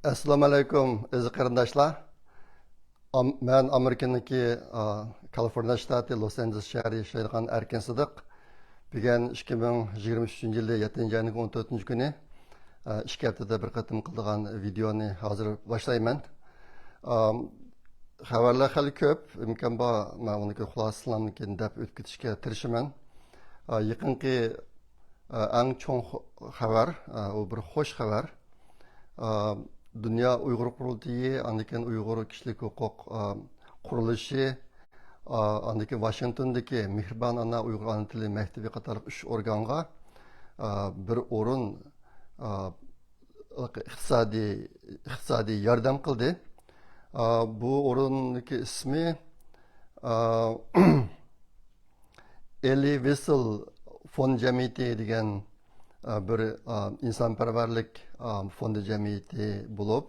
Assalomu alaykum, aziz qarindoshlar. Men Amerikadagi Kaliforniya shtati Los Angeles shahrida yashaydigan Erkin Sidiq. Bugun 2023 yili 7 ayning 14 kuni 2 haftada bir qatim qildigan videoni hozir boshlayman. Xabarlar hali ko'p, imkon bor men uni xulosalangan deb o'tib ketishga tirishaman. Yaqinqi eng cho'ng xabar, u bir xush xabar. Dünya Uyghur Kurultayı, andiken Uyghur Kişilik Hukuk Kuruluşu, andiken Washington'daki Mihriban Ana Uyghur Ana Tili Mektebi Katarlık 3 organga bir orun iktisadi yardım kıldı. Bu orundaki ismi Eli Wiesel Fon Cemiyeti degan bir insonparvarlik fondi jamiyati bo'lib,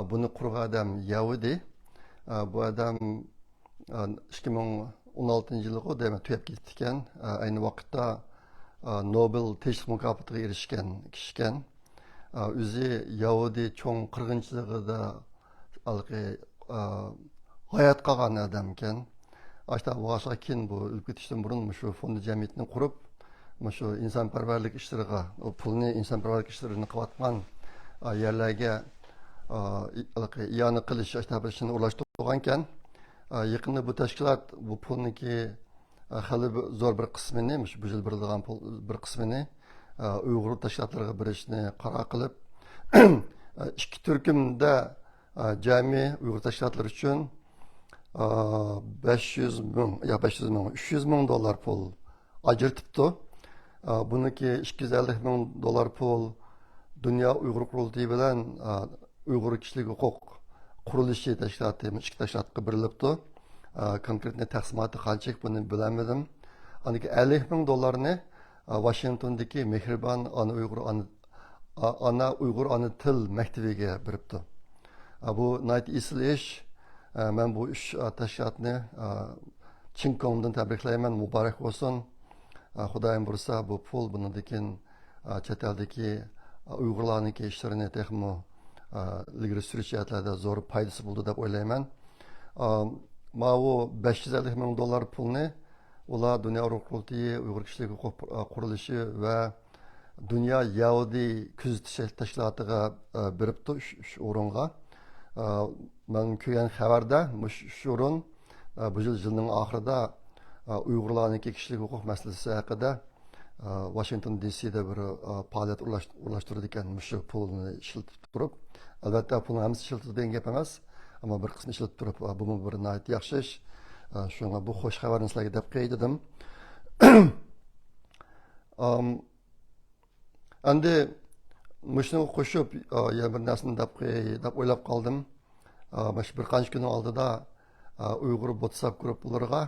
buni qurgan odam Yahudi. Bu odam 2016 yilda tugab ketdi ekan. Ayni vaqtda Nobel tinchlik mukofotiga erishgan kishi ekan. O'zi Yahudi cho'ng qirg'inchiligida hayot qolgan odam ekan. Ashta boshqa keyin bu o'lib ketishdan burun shu fondi jamiyatini qurib, şu insonparvarlik ishlariga, pulni insonparvarlik ishlarini qilayotgan yerlarga iyona qilish ishini ulashtirgan ekan. Yaqinda bu tashkilot bu pulniki hali zo'r bir qismini, bu yil berilgan pul bir qismini Uyg'ur tashkilotlariga berishni qaror qilib, ikki turkumda jami Uyg'ur tashkilotlari uchun 500 ming, 300 ming dollar pul ajratibdi. Bununki 250 ming dollar pul Dünya Uyghur Kurultayı bilen Uyghur Kişilik Hukuk Kuruluşu teşkilatı, iki teşkilatı birlikte. Konkretne taksimatı kaçık bunu bilemedim. Aniki 50 ming dolarını Washington'daki Mihriban Ana Uyghur Ana Til Mektebi'ye biripti. Bu nayt isil iş. Ben bu üç teşkilatını Çinkon'dan tebrikleyemem, mübarek olsun. Xudoyim bo'lsa bu pul bundan chet eldagi Uyg'urlarniki ishlarini texmo ilgari surish jihatlarida zo'r foydasi bo'ldi deb o'ylayman. Ma u 550 ming dollar pulni ular Dünya Uyghur Kurultayı, Uyg'ur kishilik huquq qurilishi va Dünya Yahudi kuzatish tashkilotiga beribdi shu o'ringa. Men ko'rgan xabarda shu o'rin bu yilning oxirida Uyg'urlarniki kishilik huquq masalasi haqida Washington DC'de bir faoliyat ulaştırdı ekan shu pulni ishlatib turib. Albatta pulni hammasi ishlatib degan gap emas, ammo bir qismi ishlatib turib, bu bir nayt yaxshi ish. Shunga bu xush xabarni sizlarga deb qo'ydim. Endi shuni qo'shib yana bir narsani deb o'ylab qoldim. Mana bir qancha kun oldida Uyg'ur WhatsApp guruhlarga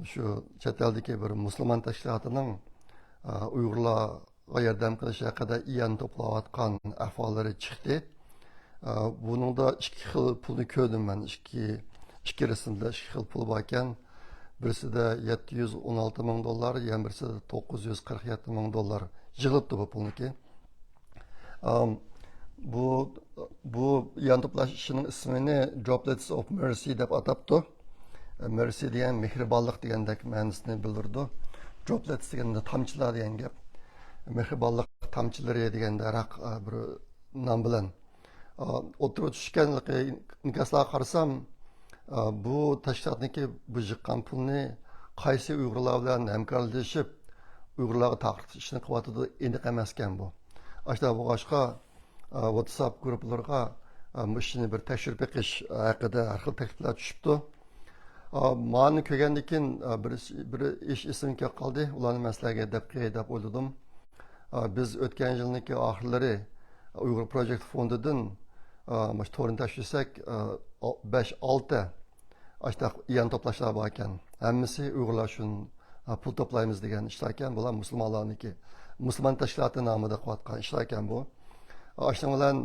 şu chet eldagi bir musulmon tashkilotining Uyg'urlarga yordam qilish haqida iyon to'playotgan ahvollari chiqdi. Buningda ikki xil pulni ko'rdim men. Ikki rasmda ikki xil pul bor ekan. Birisida 716 ming dollar, yana birisida 947 ming dollar yig'ilibdi bu pulniki. Bu iyon to'plash ishining ismini Droplets of Mercy deb atabdi. Mercy degan mehribonlik degandek ma'nosini bildirdi. Droplets deganda tomchilar degan gap. Mehribonlik tomchilari degandek bir nom bilan o'tirib tushganligi inkaslarga qarasam, bu tashkilotniki bu jiqqan pulni qaysi Uyg'urlar bilan hamkorlashib Uyg'urlarga taqlid ishini qilyotidi aniq emas ekan bu. Ashta bu boshqa WhatsApp guruhlarga bu ishni bir tekshirib beqish haqida har xil takliflar tushibdi. Mani ko'rgandan keyin bir ish esimga kelib qoldi. Ularni masalaga deb o'yladim. Biz o'tgan yilniki oxirlari Uyg'ur Project fondidan mana to'g'rini tashlasak 5-6 ashta iyon to'plashlar bor ekan. Hammasi Uyg'urlar uchun pul to'playmiz degan ishlar ekan. Bular musulmonlarniki. Musulmon tashkiloti nomida qilayotgan ishlar ekan bu. Ashting bilan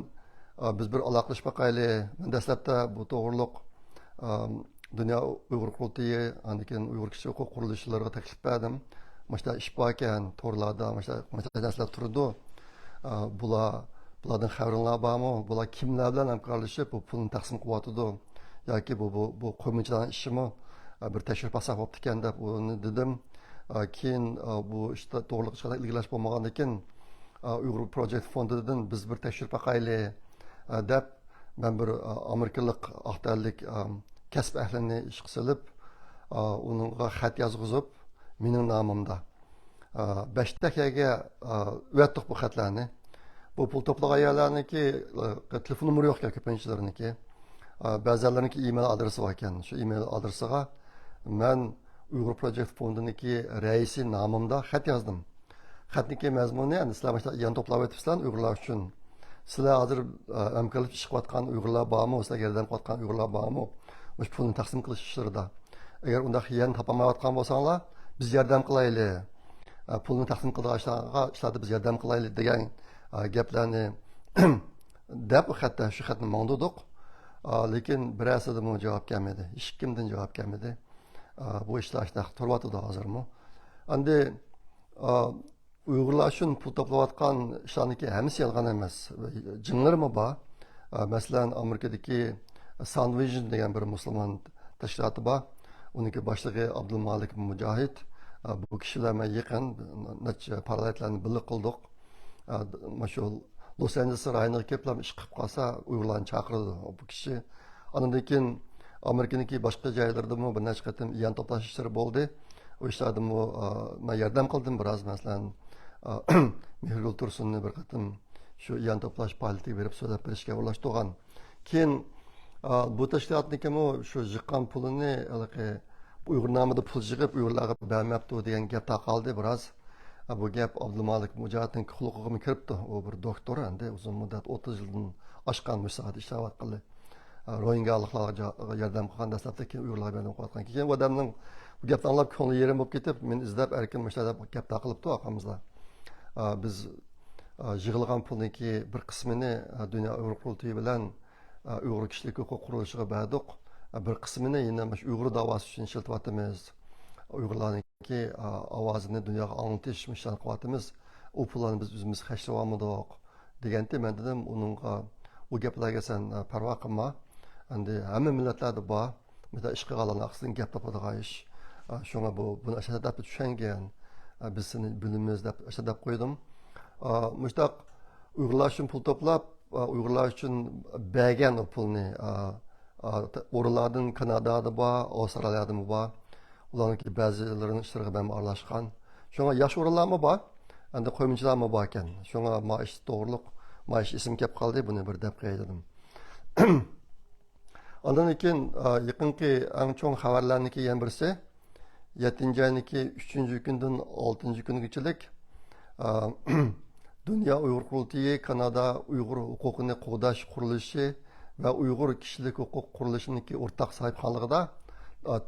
biz bir aloqalashib boqaylik. Dastlabda bu to'g'riliq Dünya Uyghur Kurultayı, andiken Uyghur Kişilik Hukuk Kuruluşlarına teklif verdim. Mesela iş bakken, torlarda, mesela dersler turdu. Bula bulardan xabaringlar bormi? Bular kimlar bilan hamkorlashib bu pulni taqsim qilyotidi yoki bu qo'mitaning ishimi bir tekshirib olsak bo'pti ekan deb uni dedim. Keyin bu ishda to'g'riliq chiqadi ilgilash bo'lmagandan keyin Uyg'ur Project fondidan biz bir tekshirib boqaylik deb ben bir Amerikalik ahtarlik kasb ahlini ishga silib onunğa xat yazg'izib mening nomimda 5 daqiqaga o'tdik bu xatlarni. Bu pul to'plagan ayollarniki telefon nomeri yo'q ekan ko'pinchalarniki. Ba'zilarininki email adresi var ekan. Shu email adresiga men Uyg'ur Project fondiniki raisi nomimda xat yozdim. Xatniki mazmuni endi sizlar mana yan to'plab o'tibsizlar Uyg'urlar uchun. Sizlar hozir hamkorlik ish qilayotgan Uyg'urlar bormi? Sizlar yordam qilayotgan Uyg'urlar bormi? O'sha pulni taqsim qilish ishlarida. Agar undaq yan topolmayotgan bo'lsanglar, biz yordam qilaylik. Pulni taqsim qilishlarga biz yordam qilaylik degan gaplarni deb xatda shu xatni mangdidik. Lekin birasidan javob kelmadi. Hech kimdan javob kelmadi. Bu ishlar turyotdi hozirmi? Endi Uyg'urlar uchun pul to'playotgan ishlarniki hammasi yolg'on emas. Jinlarmi bor? Masalan, Amerikadagi Sound Vision degan bir musulmon tashkiloti bor. Uniki boshlig'i Abdulmalik Mujohid. Bu kishilar bilan yaqin necha parlaytlarni birga qildik. Shu Los Angeles rayoniga kelib ish qilib qolsa Uyg'urlarni chaqirdi bu kishi. Ondan keyin Amerikaniki boshqa joylarda bir necha qatim yan to'plash ishlari bo'ldi. O ishlarda men yordam qildim biroz, masalan, Mehrgul Tursunni bir qatim shu yan to'plash faoliyatiga berib so'zlab berishga ulaştırgan. Keyin bu tashkilotniki shu jiqqan pulini Uyg'ur nomida pul yig'ib Uyg'urlarga bermabdi degan gap taqaldi biroz. Bu gap Abdulmalik Mujohidning huquqiga kiribdi. O bir doktor endi uzun muddat 30 yildan oshgan mushohada ishlayotganlar. Rohingyaliklarga yordam qilgan dastlabki Uyg'urlarga yordam qilayotgan. Keyin bu odamning bu gapni anglab ko'ngli yerim bo'lib ketib, men izlab erkin mushohada gap taqilibdi orqamizda. Biz yig'ilgan pulniki bir qismini Dunyo Uyg'ur qurultiyi bilan Uyg'ur kishilik huquq qurilishiga berdik. Bir qismini yana Uyg'ur davosi uchun ishlatayotimiz. Uyg'urlarniki ovozini dunyoga anglatish ishlarni qilyapmiz. U pullarni biz o'zimiz xashlab olmadik deganda men dedim uningga u gaplarga sen parvo qilma. Endi hamma millatlarda bor. Mesela ish qilganlarning aqsidan gap topadigan ish. Shunga buni ashada deb tushungan. Biz seni bilimiz deb ashada deb qo'ydim. Mushtaq Uyg'urlar uchun pul to'plab, Uyg'urlar uchun bergan o pulni o'rinlardan Kanadada bor, Avstraliyada bor. Ularniki ba'zilarının ishlariga ham aralashgan. Shunga yosh o'rinlarmi bor, endi qo'yminchilarmi bor ekan. Shunga maosh to'g'riliq, maosh ism kelib qoldi, buni bir deb qo'ydim. Ondan keyin yaqinki eng cho'ng xabarlarniki yana birisi 7-oyniki 3-kundan 6-kungachilik Dünya Uyghur Qurultiyi Kanada Uyg'ur huquqini qo'llash qurilishi va Uyg'ur kishilik huquq qurilishiniki o'rtaq sahibxonligida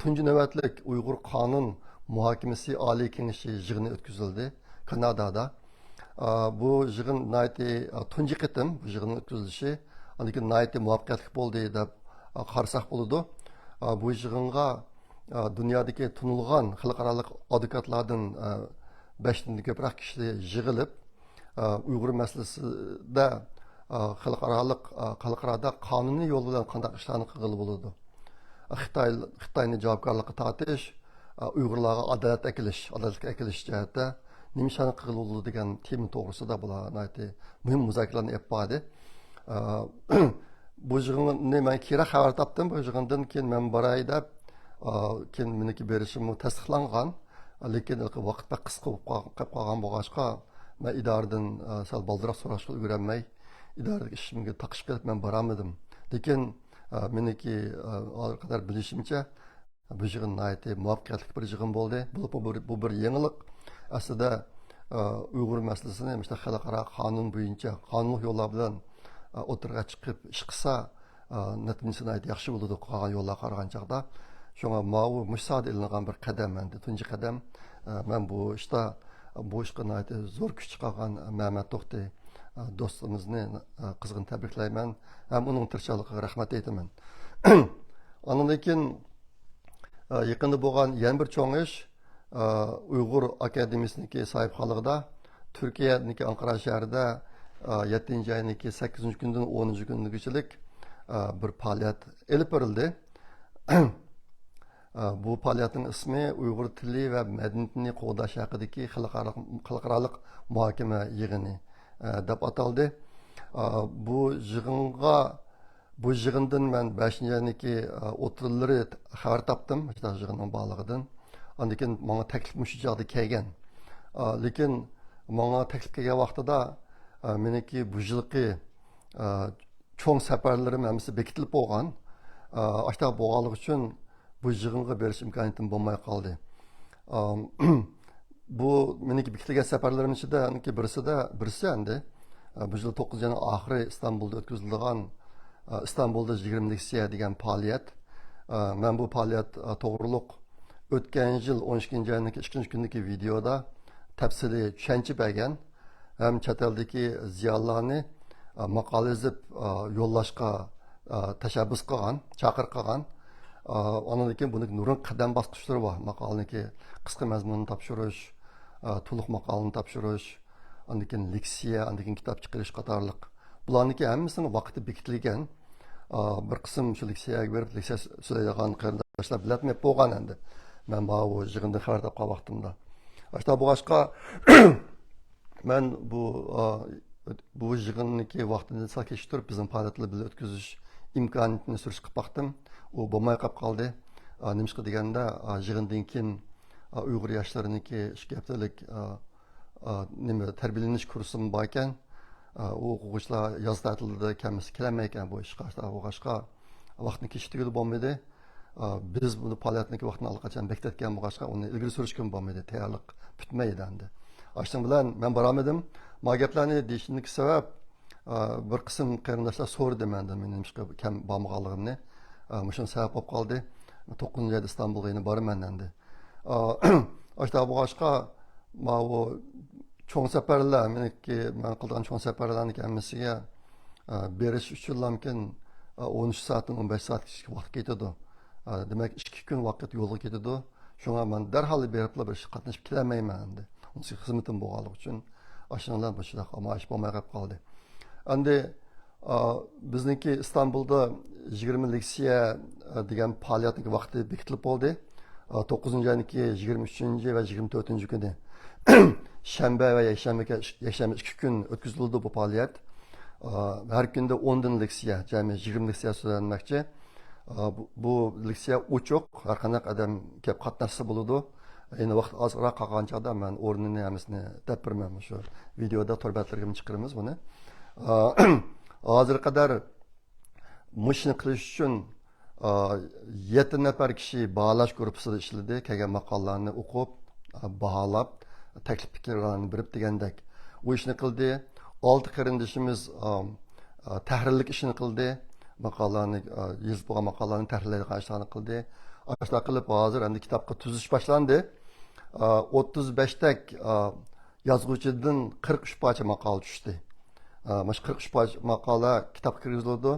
tunji navbatlik Uyg'ur qonun muhokamasi oliy kengashi yig'ini o'tkazildi Kanadada. Bu yig'in tunji qitim bu yig'in o'tkazilishi, lekin muvaffaqiyatli bo'ldi deb qarasak bo'ladi. Bu yig'inga dunyodagi tanilgan xalqaro advokatlardan 5 dan ko'proq kishi yig'ilib Uyg'ur masalasida xalqaroda qonuniy yo'l bilan qanday ishlarni qilg'ili bo'ladi. Xitoyni javobgarlikka tortish, Uyg'urlarga adolatga akilish jihatda nima ishlarni qilg'ili bo'ladi degan tema to'g'risida bular muhim muzokaralarni olib bordi. Bu yig'inni men kerak xabar topdim. Bu yig'indan keyin men boray deb keyin meniki berishim tasdiqlangan. Lekin vaqt qisqa bo'lib qolgan bo'lg'achqa men idoradan sal baldiroq so'rashga ulgurolmay idoradagi ishimga taqishib kelib men borolmadim. Lekin meniki qadar bilishimcha bu yig'in muvaffaqiyatli bir yig'in bo'ldi. Bu bir yangilik. Aslida Uyg'ur masalasini xalqaro qonun bo'yicha qonuniy yo'llar bilan o'tirg'a chiqib ish qilsa natijasi yaxshi bo'ladi qolgan yo'llar qaragan chog'da. Shunga bu mushsad ilingan bir qadam endi tunji qadam. Men bu ishda bu ishga zo'r kuch chiqargan Mehmet To'xti do'stimizni qizg'in tabriklayman. Ham uning tirishchiligiga rahmat aytaman. Ondan keyin yaqinda bo'lgan yana bir cho'ng ish Uyg'ur akademiyasiniki sahibxonligida Turkiyaniki Ankara shahrida 7. ayındaki 8. günden 10. günlükçilik bir faaliyet elip verildi. Bu faaliyetin ismi Uyghur Tili ve Medeniyetini Qoğdaş haqidagi xalqarалық muhokama yig'ini deb ataldi. Bu yig'indan men 5. ayındaki o'tirlari xabar topdim, işte yig'inning bağlığıdan. Ondan keyin menga taklif mushu joqda kelgan. Lekin menga taklif kelgan vaqtida meniki bu yilqi cho'ng safarlarim hammasi bekitilib bo'lgan. Ashta bo'lganligi uchun bu yig'inga berish imkoniyatim bo'lmay qoldi. Bu meniki bekitilgan safarlarim ichida birisi endi bu yil 9 ayning oxiri İstanbulda o'tkazilgan İstanbulda 20 leksiya degan faoliyat. Men bu faoliyat to'g'riliq o'tgan yil 12 ayning 2 kundagi videoda tafsiliy tushuncha bergan ham chet eldagi ziyolilarni maqola yozib yo'llashga tashabbus qilgan, chaqiriq qilgan. Ondan keyin buni nurun qadam bosqichlari bor. Maqolaniki qisqa mazmunni topshirish, to'liq maqolani topshirish, ondan keyin leksiya, ondan keyin kitob chiqarish qatorliq. Bularniki hammasining vaqti bekitilgan. Bir qism shu leksiyaga berib leksiya so'zlaydigan qarindoshlar bilatmay bo'lgan endi. Men bu yig'inda xabar topgan vaqtimda. Ashta bu boshqa men bu yig'inniki vaqtini sal kechiktirib bizim faoliyatlarni bilan o'tkazish imkoniyatini surish qilib baxtim. U bo'lmay qolib qoldi. Nimishqa deganda yig'indan keyin Uyg'ur yoshlariniki 2 haftalik tarbiyalanish kursim bor ekan. U o'quvchilar yoz ta'tilida kamisi kelmay ekan bu ishga. Boshqa vaqtni kechiktirib bo'lmaydi. Biz buni faoliyatniki vaqtini allaqachon beklatgan bo'lg'achqa uni ilgari surishgan bo'lmaydi. Tayyorlik bitmaydi endi. Ashting bilan men boramadim. Bu gaplarni deyishimdagi sabab bir qism qarindoshlar so'radi mendan men nimishqa kam bormaganligimni. Shuni sabab bo'lib qoldi. 9 ayda İstanbulga yana boraman endi. Ashta bu boshqa bu cho'ng safarlar meniki men qilgan cho'ng safarlarning hammasiga berish uchun mumkin 13 soatdan 15 soatgacha vaqt ketadi. Demak 2 kun vaqt yo'lga ketadi. Shunga men darhol berib bir qatnashib kelmayman endi. Onun xizmatim bo'lganligi uchun ashunlar bu shunday amash bo'lmay qoldi. Endi bizniki İstanbulda 20 leksiya degan faoliyatning vaqti bekitilib bo'ldi. 9 ayındaki 23 ve 24 günü Şembe ve Yakshanbe 2 gün o'tkazildi bu faaliyat. Her günde 10 leksiya, yani 20 leksiya so'zlanmoqchi. Bu leksiya uchoq, har qanday odam kelib qatnashsa bo'ladi. Endi vaqt ozroq qolgan chog'da men o'rnini hammasini deb berman. Shu videoda torbatlarga chiqaramiz buni. Hozir qadar mushni qilish uchun 7 nafar kishi baholash guruhida ishladi, kelgan maqolalarni o'qib, baholab, taklif fikrlarni berib degandek u ishni qildi. 6 qarindoshimiz tahrirlik ishini qildi. Maqolalarni yozib bo'lgan maqolalarni tahrirlaydigan ishlarni qildi. Ashlar qilib hozir endi kitobga tuzish boshlandi. 35 tak yozuvchidan 43 parcha maqola tushdi. Mana 43 parcha maqola kitobga kirizildi.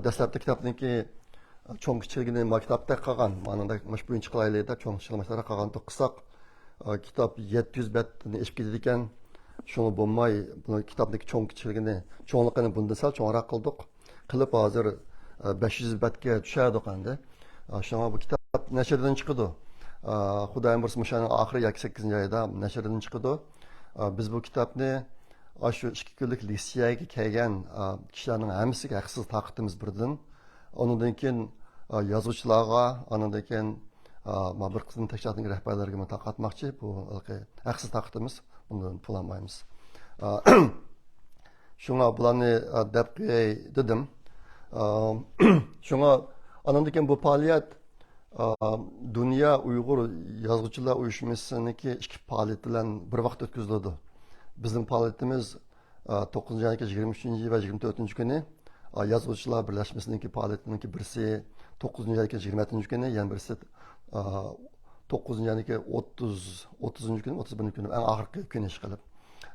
Dastlabda kitobniki cho'ng kichigini maktabda qolgan. Mana mush birinchi qilaylik deb cho'ng kichigini qolgan to'qqisoq kitob 700 betni ishib ketdi ekan. Shuni bo'lmay, bu kitobniki cho'ng kichigini, cho'ngligini bundan sal cho'ngroq qildik. Qilib hozir 500 betga tushadi endi. Shunga bu kitob nashrdan chiqdi. Xudoyim bo'lsa, o'shaning oxiri yoki 8 oyda nashrdan chiqdi. Biz bu kitobni shu 2 kunlik leksiyaga kelgan kishilarning hammasiga haqsiz taqdimimiz birdan. Ondan keyin yozuvchilarga, ondan keyin bir qism tashkilotning rahbarlariga taqatmoqchi. Bu haqsiz taqdimimiz. Bundan pul olmaymiz. Shunga bularni deb dedim. Shunga ondan keyin bu faoliyat Dünya Uyghur Yazgıçılar Uyuşması'nınki 2 faoliyat bilan bir vaqt o'tkaziladi. Bizim faoliyatimiz 9 ayındaki 23 ve 24 günü Yazgıçılar Birleşmesi'ninki faoliyatiniki birisi 9 ayındaki 26 günü, yani birisi 9 ayındaki 30 günü, 31 günü, en ahırkı günü iş qilib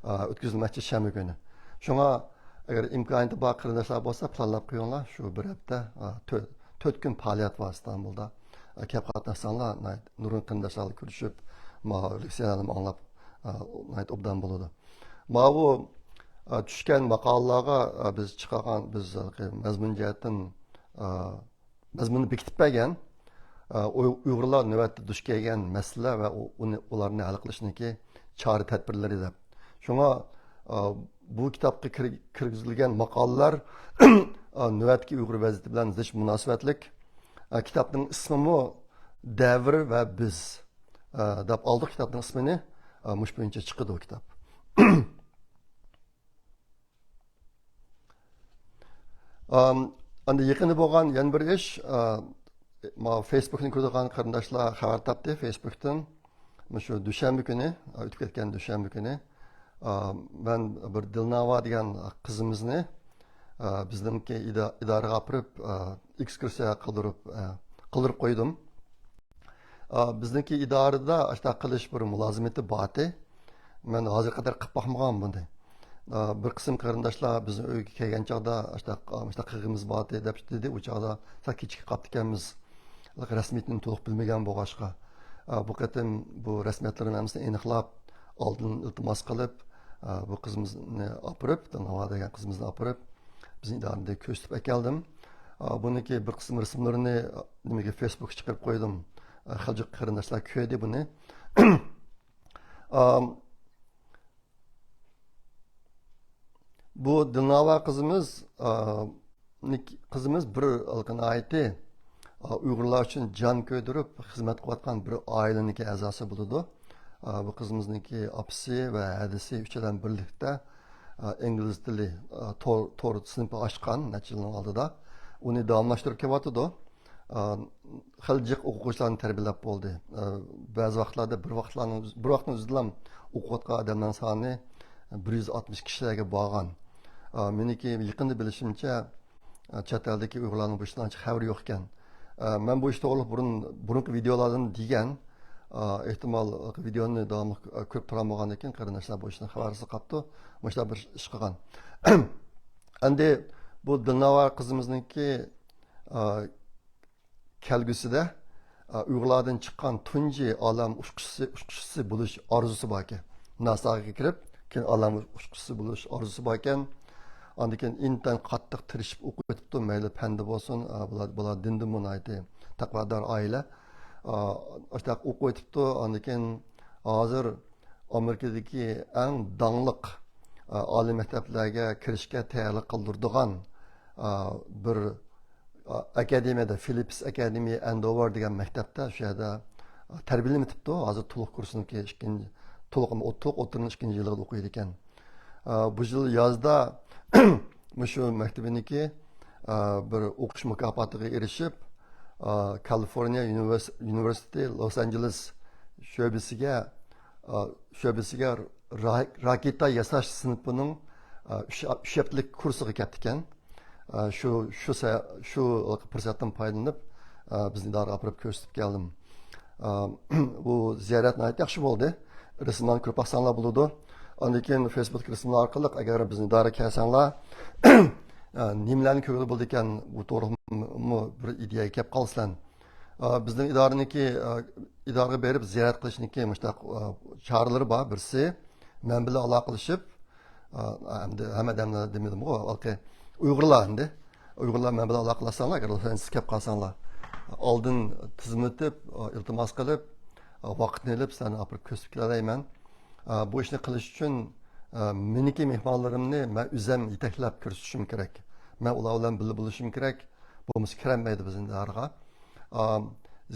o'tkazilmoqchi shanba günü. Shunga agar imkoniyati bor qarindoshlar bo'lsa, planlab qo'yinglar. Shu bir hafta 4 kun faoliyat var İstanbul'da. Kelib qatnashsanglar, nurun qarindoshlarni ko'rishib, leksiyalarni anglab obdan bo'ladi. Bu tushgan maqolalarga biz chiqargan biz mazmun jihatdan mazmunni bekitib bergan Uyg'urlar navbatda duch kelgan masala va ularni hal qilishniki chora tadbirlari deb. Shunga bu kitobga kirgizilgan maqolalar navbatdagi Uyg'ur vaziyati bilan zich munosabatlik. Kitobning ismi Davr va biz deb oldik kitobning ismini. Mush bo'yicha chiqdi bu kitob. Anda yaqinda bo'lgan yana bir ish Facebook'ni ko'rgan qarindoshlar xabar topdi. Facebook'dan shu dushanba kuni, o'tib ketgan dushanba kuni men bir Dilnava degan qizimizni bizningki idoraga olib ekskursiya qildirib qo'ydim. Bizningki idorada ashta qilish bir mulozimati bor. Men hozir qadar qilib boqmagan buni. Bir qism qarindoshlar bizni uyga kelgan chog'da ashta qilg'imiz bor deb dedi. U chog'da kechikib qolib ekanmiz. Rasmiyatni to'liq bilmagan bo'lg'achqa. Bu qatim bu rasmiyatlarni hammasini aniqlab, oldin iltimos qilib, bu qizimizni olib, Dilnavo degan qizimizni olib, bizning idorada ko'rsatib keldim. Buniki bir qism rasmlarini nimaga Facebookga chiqarib qo'ydim. Xaljiq qarindoshlar ko'rdi buni. Bu Dilnavo qizimiz bir ayeti Uyg'urlar uchun jon ko'ydirib xizmat qilayotgan bir oilaniki a'zosi bo'ladi. Bu qizimizniki opasi va hadisi uchadan birlikda ingliz tili to'r sinfi ochgan necha yilning oldida uni davomlashtirib kelyotdi. Xaljiq o'quvchilarni tarbiyalab bo'ldi. Ba'zi vaqtlarda bir vaqtni o'zida o'qiyotgan odamlar soni 160 kishilarga borgan. Meniki yaqinda bilishimcha chet eldagi Uyg'urlarning bu ishdan xabar yo'q ekan. Men bu ishda to'g'ri burungi videolardan degan ehtimol videoni davomli ko'rib turmagan ekan qarindoshlar bu ishdan xabarsiz qolibdi. Mana bir ish qilgan. Endi bu Dilnavo qizimizningki kelgusida Uyg'urlardan chiqqan tunji olam ushquchisi bo'lish orzusi bor ekan. NASAga kirib, keyin olam ushquchisi bo'lish orzusi bor ekan. Ondan intan qattiq tirishib o'qib o'tibdi, mayli fanda bo'lsin, bular dinda munaydi, taqvodor oila. O'sha o'qib o'tibdi, ondan hozir Amerikadagi eng dongliq oliy maktablarga kirishga tayyorlik qildiradigan bir akademiyada, Phillips Academy Andover degan maktabda shu yerda tarbiyalanibdi. Hozir to'liq kursiniki to'liq o'tirishning 2-yilida o'qiydi ekan. Bu yil yozda shu maktabiniki bir o'qish mukofotiga erishib, California University Los Angeles sho'basiga raketa yasash sinfining 3 haftalik kursiga ketdi ekan. Shu fursatdan foydalanib bizni idoraga olib ko'rsatib keldim. Bu ziyorat nihoyat yaxshi bo'ldi. Rasmlarni ko'rib baxsanglar bo'ladi. Ondan keyin Facebook rasmlar orqali agar bizni idora kelsanglar nimalarni ko'rib bo'ldi ekan, bu to'g'ri bir ideyaga kelib qolsanglar. Bizning idoraga berib ziyorat qilishniki mushtaq choralari bor. Birsi men bilan aloqalashib, hamma odamlar demadim, Uyg'urlar men bilan aloqalashsanglar, agar siz kelib qolsanglar, oldin tizimlatib, iltimos qilib, vaqtni olib seni olib ko'rsatib kelayman. Bu ishni qilish uchun meniki mehmonlarimni men o'zim yetaklab ko'rsatishim kerak. Men ular bilan birga bo'lishim kerak. Bo'lmasa kirolmaydi bizning idoraga.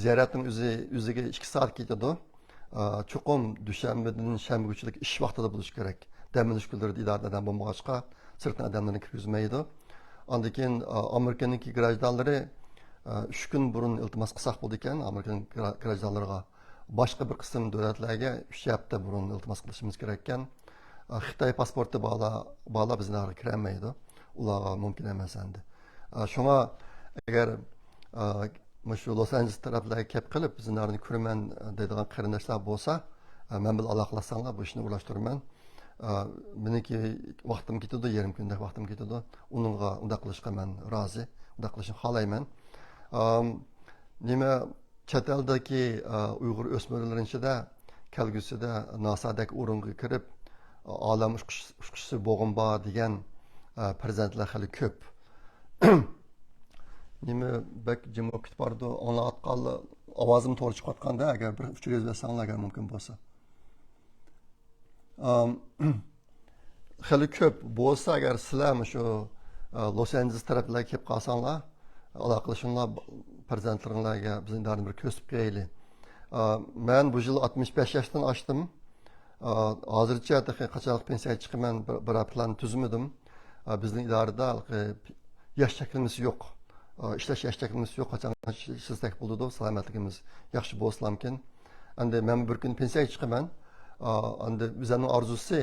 Ziyoratning o'ziga 2 soat ketadi. Chuqur dushanbadan shanbagacha ish vaqtida bo'lish kerak. Dam olish kunlarida idoradan bo'lmag'achqa sirtdan odamlarni kirgizmaydi. Ondan keyin Amerikaniki grajdanlari 3 kun burun iltimos qilsak bo'ldi ekan, Amerikan grajdanlariga boshqa bir qism davlatlarga 3 hafta burun iltimos qilishimiz kerak ekan. Xitoy pasporti bog'la bizlarga kirolmaydi. Ularga mumkin emas endi. Shunga agar shu Los Angeles taraflarga kelib qilib bizlarni ko'raman deydigan qarindoshlar bo'lsa, men bilan aloqalashsanglar bu ishni ulashtiraman. Meniki vaqtim ketadi, yarim kundek vaqtim ketadi. Uningga unda qilishga men rozi, unda qilishni xohlayman. Nima chet eldagi Uyg'ur o'smirlari ichida kelgusida NASAdagi o'ringa kirib, olam uçquchisi bo'lg'inba degan farzandlar hali ko'p. Nima bak jim o'qib bordi, anglayotgan ovozim to'g'ri chiqayotganda agar bir uchirib bersanglar agar mumkin bo'lsa. Hali ko'p bo'lsa agar sizlar shu Los Angeles taraflarga kelib qolsanglar, aloqalashinglar farzandlaringlarga bizning darni bir ko'rsatib qo'yaylik. Men bu yil 65 yoshdan oshdim. Hozircha qachonlik pensiyaga chiqaman bir plan tuzmadim. Bizning idorada yosh cheklimiz yo'q. İşleş yaş cheklimiz yo'q. Qachon ishlasak bo'ladi, salomatligimiz yaxshi bo'lsa-lamkin. Endi men bir kun pensiyaga chiqaman. Endi bizning orzusi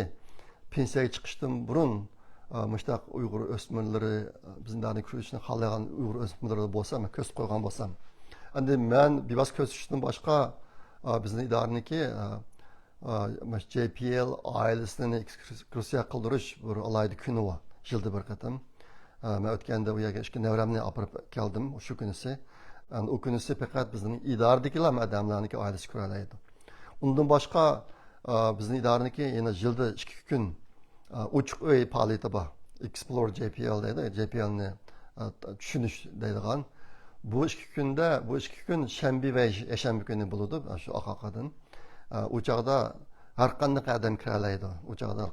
pensiyaga chiqishdan burun mushtaq Uyg'ur o'smirlari bizning darni ko'rishni xohlagan Uyg'ur o'smirlari bo'lsa, men ko'rsatib qo'ygan bo'lsam. Endi men bevas ko'rsatishdan boshqa bizning idoraniki JPL ailesini ekskursiya qildirish bir alayda kuni bor. Yilda bir qatam. Men o'tganda u yerga ikki nevramni olib keldim shu kunisi. O kunisi faqat bizning idoradagilar odamlarniki oilasi ko'ralaydi. Undan boshqa bizning idoraniki yana yilda 2 kun ochiq uy faoliyati bor. Explore JPL deydi. JPLni tushunish deydigan. Bu 2 kunda, bu 2 kun shanba va yakshanba kuni bo'ladi shu oqaqadan. U chog'da har qanday odam kiralaydi. U chog'da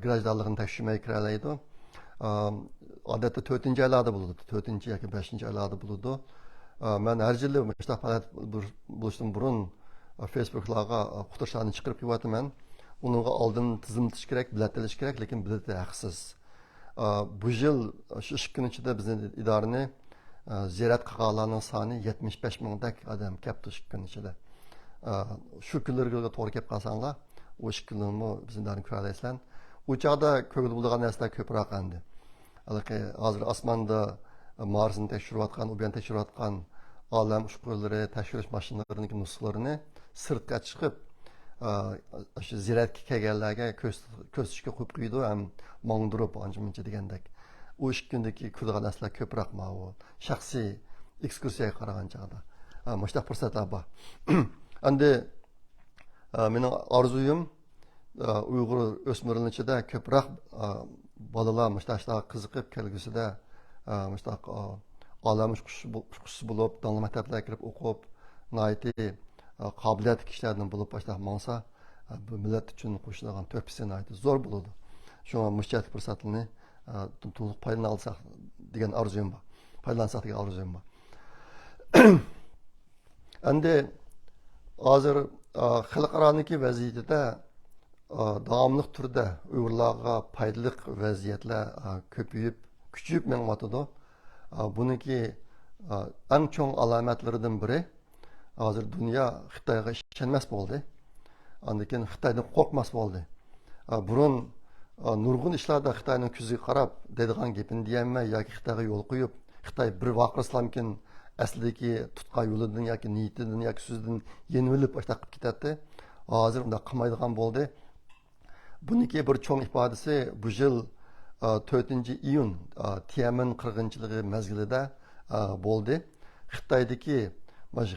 grajdanligini tekshirmay kiralaydi. Odatda 4-oylarda bo'ladi. 4 yoki 5-oylarda bo'ladi. Men har yili shu faoliyat bo'lishdan burun Facebook'larga quturishlarni chiqarib qo'yaman. Uningga oldin tizimlatish kerak, bilet olish kerak, lekin bilet haqsiz. Bu yil shu 2 kun ichida bizning idorani ziyorat qilganlarning soni 75 mingdak odam kelibdi shu kun ichida. Shu kunlarga to'g'ri kelib qolsanglar, o 2 kunlarni bizning idorani ko'ralaysizlar. U chog'da ko'ngil bo'lgan narsalar ko'proq endi. Hozir osmonda Marsni tekshirayotgan, u bilan tekshirayotgan olam ushqurlari, tekshirish mashinalarining nusxalarini sirtga chiqib, shu ziyoratga kelganlarga ko'rsatishga qo'yib qo'ydi, ham mongdirib ancha-muncha degandek. U 2 kundagi ko'rgan narsalar ko'proq ma'lum. Shaxsiy ekskursiyaga qaragan chog'da. Mushtaq fursatlar bor. Endi mening orzuyim Uyg'ur o'smirlar ichida ko'proq bolalar mushtaqlar qiziqib kelgusida mushtaq olam ushquchisi bo'lib, donli maktablarga kirib o'qib, noiti qobiliyatli kishilardan bo'lib mushtaq mangsa, bu millat uchun qo'shilgan to'pisi noiti zo'r bo'ladi. Shunga mushtaq fursatlarni to'liq foydalana olsak degan orzuyim bor. Foydalansak degan orzuyim bor. Endi hozir xalqaroniki vaziyatda davomli turda Uyg'urlarga foydali vaziyatlar ko'payib, kuchayib mengatadi. Buniki eng chong alomatlaridan biri hozir dunyo Xitoyga ishonmas bo'ldi. Andikin Xitoydan qo'rqmas bo'ldi. Burun nurg'un ishlarda Xitoyning ko'ziga qarab deydigan gapini deyamman yoki Xitoyga yo'l qo'yib, Xitoy bir vaqiraslamkin aslidagi tutgan yo'lidan yoki niyatidan yoki so'zidan yenilib boshqa qilib ketadi. Hozir unda qilmaydigan bo'ldi. Buniki bir cho'ng ifodasi bu yil 4-iyun Tiananmen qirg'inchiligi mezgilida bo'ldi. Xitoydagi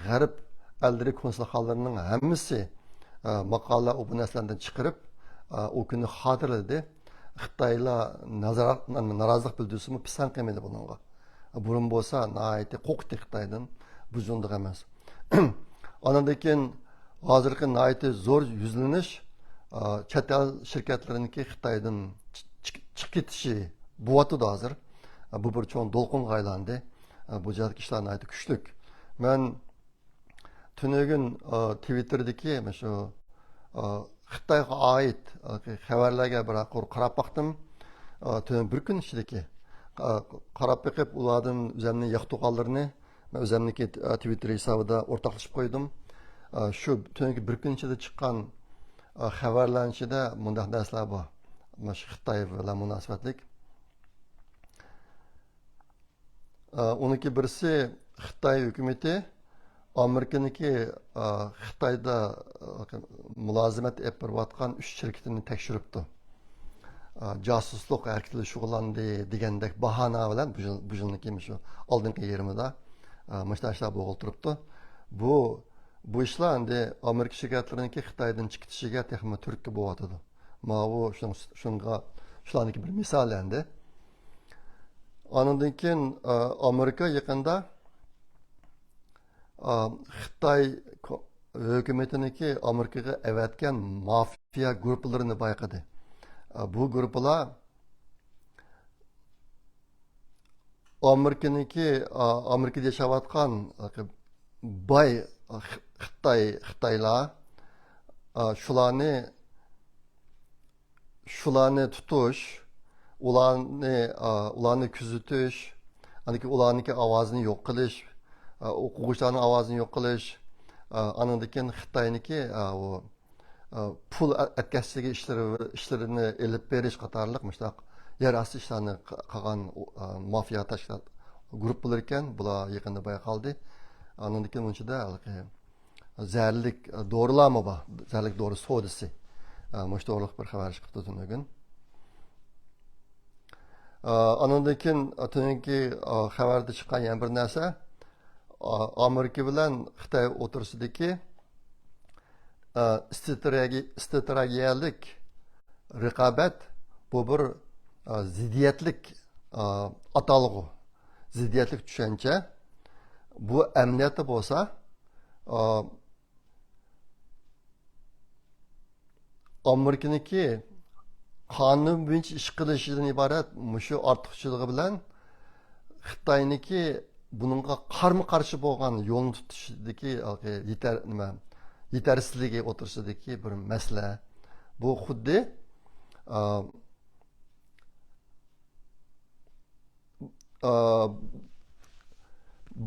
g'arb aldiri konsulxonalarining hammasi maqola bu narsalardan chiqarib, o kuni xotirladi. Xitoylar norozilik bildirsimi pisand qilmaydi bunga. Burun bo'lsa, naiti qo'rqdi Xitoydan, bu jondiq emas. Ondan keyin hozirgi naiti zo'r yuzlanish chet el shirkatlarininki Xitoydan chiqib ketishi bo'yotdi hozir. Bu bir cho'ng to'lqinga aylandi. Bu jihatdagi ishlar naiti kuchlik. Men tunugin Twitter'dagi shu Xitoyga oid xabarlarga bir qarab baqdim. Bir kun ichidagi qarab beqib ulardan o'zimning yoqtirganlarini men o'zimniki Twitter hisobida o'rtoqlashib qo'ydim. Shu tungi bir kun ichida chiqqan xabarlar ichida bunday narsalar bor. Mana Xitoy bilan munosabatlik. Uniki birisi Xitoy hukumati Amerikaniki Xitoyda mulozimat olib borayotgan 3 shirkatini tekshiribdi. Casusluq hareketiyle şug'ullandi degandek bahona bilan bu yilniki shu oldingi yerimida mashtaashlar bo'lib turibdi. Bu ishlar endi Amerika shirkatlarininki Xitoydan chiqishiga texnik turtki bo'lyotdi. Mavu şunga şularniki bir misal endi. Anından keyin Amerika yaqında Xitoy hukumatiniki Amerikaga avatgan mafiya guruhlarini bayqadi. Bu guruhlar Amerikada yashayotgan boy Xitoylar shularni tutish, ularni kuzatish, ularniki ovozini yo'q qilish, o'quvchilarning ovozini yo'q qilish, andan keyin Xitoyniki pul atkazishligi ishlarini elib berish qatorliq mushtaq yer osti ishlarni qilgan mafiya tashkilot guruh bo'lar ekan. Bular yaqinda bayqaldi. Andan keyin bunchada zararlik dorilarmi bor, zararlik dori savdosi. Müştəqlıq bir xəbər çıxdı dünən. Andan keyin tünənki xəbərdə çıxan yana bir narsa Amerika bilan Xitoy o'rtasidagi strategiyalik raqobat bu bir ziddiyatlik atalg'u, ziddiyatlik tushuncha. Bu amniyatda bo'lsa Amerika'niki qonun bo'yicha ish qilishidan iborat mushu ortiqchiligi bilan Xitoyniki buningga qarshi bo'lgan yo'lni tutishidagi yetarsizligi o'tirishidagi bir masala. Bu xuddi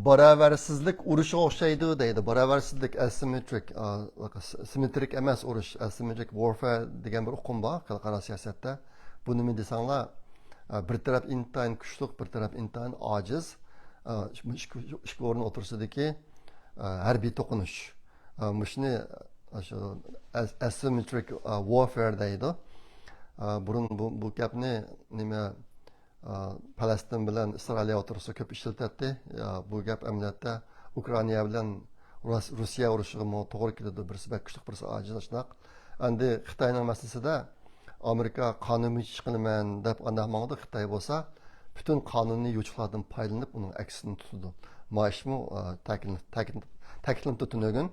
barabarsizlik urushi o'xshaydi deydi. Barabarsizlik asymmetric emas urush, asymmetric warfare degan bir uqum bor xalqaro siyosatda. Bu nima desanglar, bir taraf intayin kuchli, bir taraf intayin ojiz. Ikki o'rin o'tirishidagi harbiy to'qinish. Shuni asymmetric warfare deydi. Burun bu gapni nima Falastin bilan Isroil o'tirsa ko'p ishlatiladi. Bu gap amaliyotda Ukraina bilan Rossiya urushiga to'g'ri keladi. Birisi kuchli, birisi ojiz shunaqa. Endi Xitoyning masalasida Amerika qonuniy ish qilaman deb anaqmangda Xitoy bo'lsa, butun qonuniy yo'llardan foydalanib uning aksini tutadi. Mashmu ta'kidlanib tutilgan.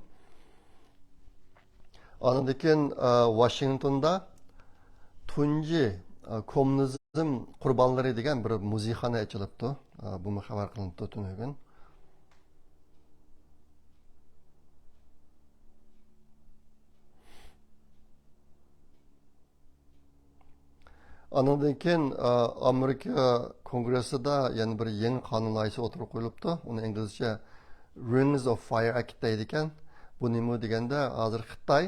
Ondan keyin Washingtonda tunji kommunizm qurbonlari degan bir muzeyxona ochilibdi. Bu xabar qilinibdi tunugin. Ondan keyin Amerika kongressida yana bir yangi qonun loyihasi o'tirib qo'yilibdi. Uni inglizcha Rings of Fire Act deydi ekan. Bu nima deganda hozir Xitoy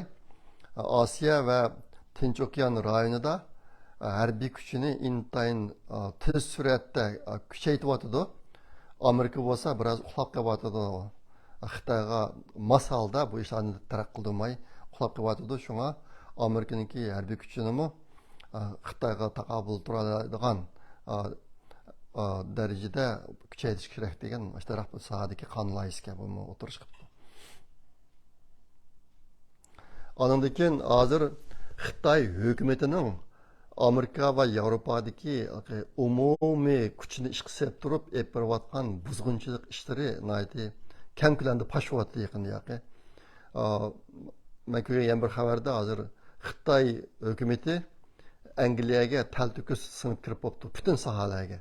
Osiyo va Tinch okean rayonida harbiy kuchini intayin tez suratda kuchaytiryotidi. Amerika bo'lsa biroz uxlab qolyotidi. Xitoyga mos holda bu ishlarni taraq qildirmay uxlab qolyotidi. Shunga Amerikaniki harbiy kuchini Xitoyga taqobil turadigan darajada kuchaytirish kerak degan ishtaraq sohadagi qonun loyihasiga bu o'tirish qildi. Ondan keyin hozir Xitoy hukumatining Amerika va Yevropadagi umumiy kuchini ishga solib turib, berayotgan buzg'unchilik ishlari keng ko'lamda pashvoyapti yaqinda yoqi. Men ko'rgan bir xabarda hozir Xitoy hukumati Angliyaga talto'kis sinib kirib bo'libdi butun sohalarga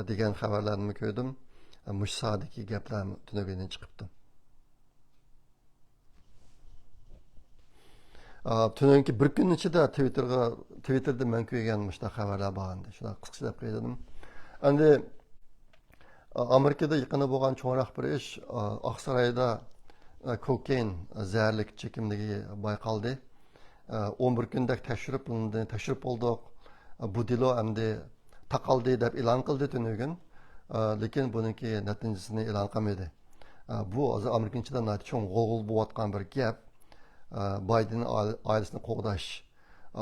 degan xabarlarni ko'rdim. Mush sohadagi gaplar tunugidan chiqibdi. Tununki bir kun ichida Twitterda men ko'rgan shunaqa xabarlar bor endi. Shuna qisqalab qo'ydim. Endi Amerikada yaqinda bo'lgan cho'nroq bir ish Oqsaroyda kokain zaharlik chekimligi bayqaldi. 11 kundak tekshirib bo'ldik. Bu dilo endi taqaldi deb e'lon qildi tunugin. Lekin buniki natijasini e'lon qilmadi. Bu hozir Amerikanchada cho'ng g'o'g'il bo'layotgan bir gap. Biden ailesini qo'g'dash,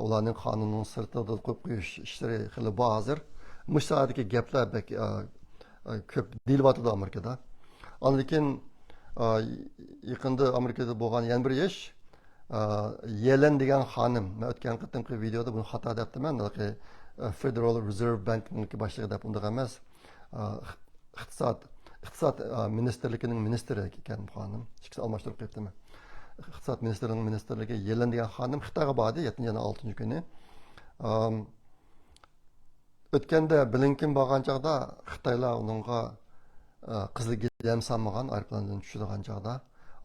ularning qonunning sirtida qo'yib qo'yish ishlari xili bor hozir. Mushtaradagi gaplar ko'p deyilyotdi Amerikada. Lekin yaqinda Amerikada bo'lgan yana bir ish Yellen degan xonim, men o'tgan qitimqi videoda buni xato debdiman, Federal Reserve Bank'niki boshlig'i deb unday emas, iqtisod ministerligining ministri ekan bu xonim. Ikkisi almashtirib qo'yibdiman. Iqtisod ministrining ministerligi Yellen degan xonim Xitoyga bordi 7-6 kuni. O'tganda Blinken borgan chog'da Xitoylar uningga qizil gilam solmagan aeroplandan tushadigan chog'da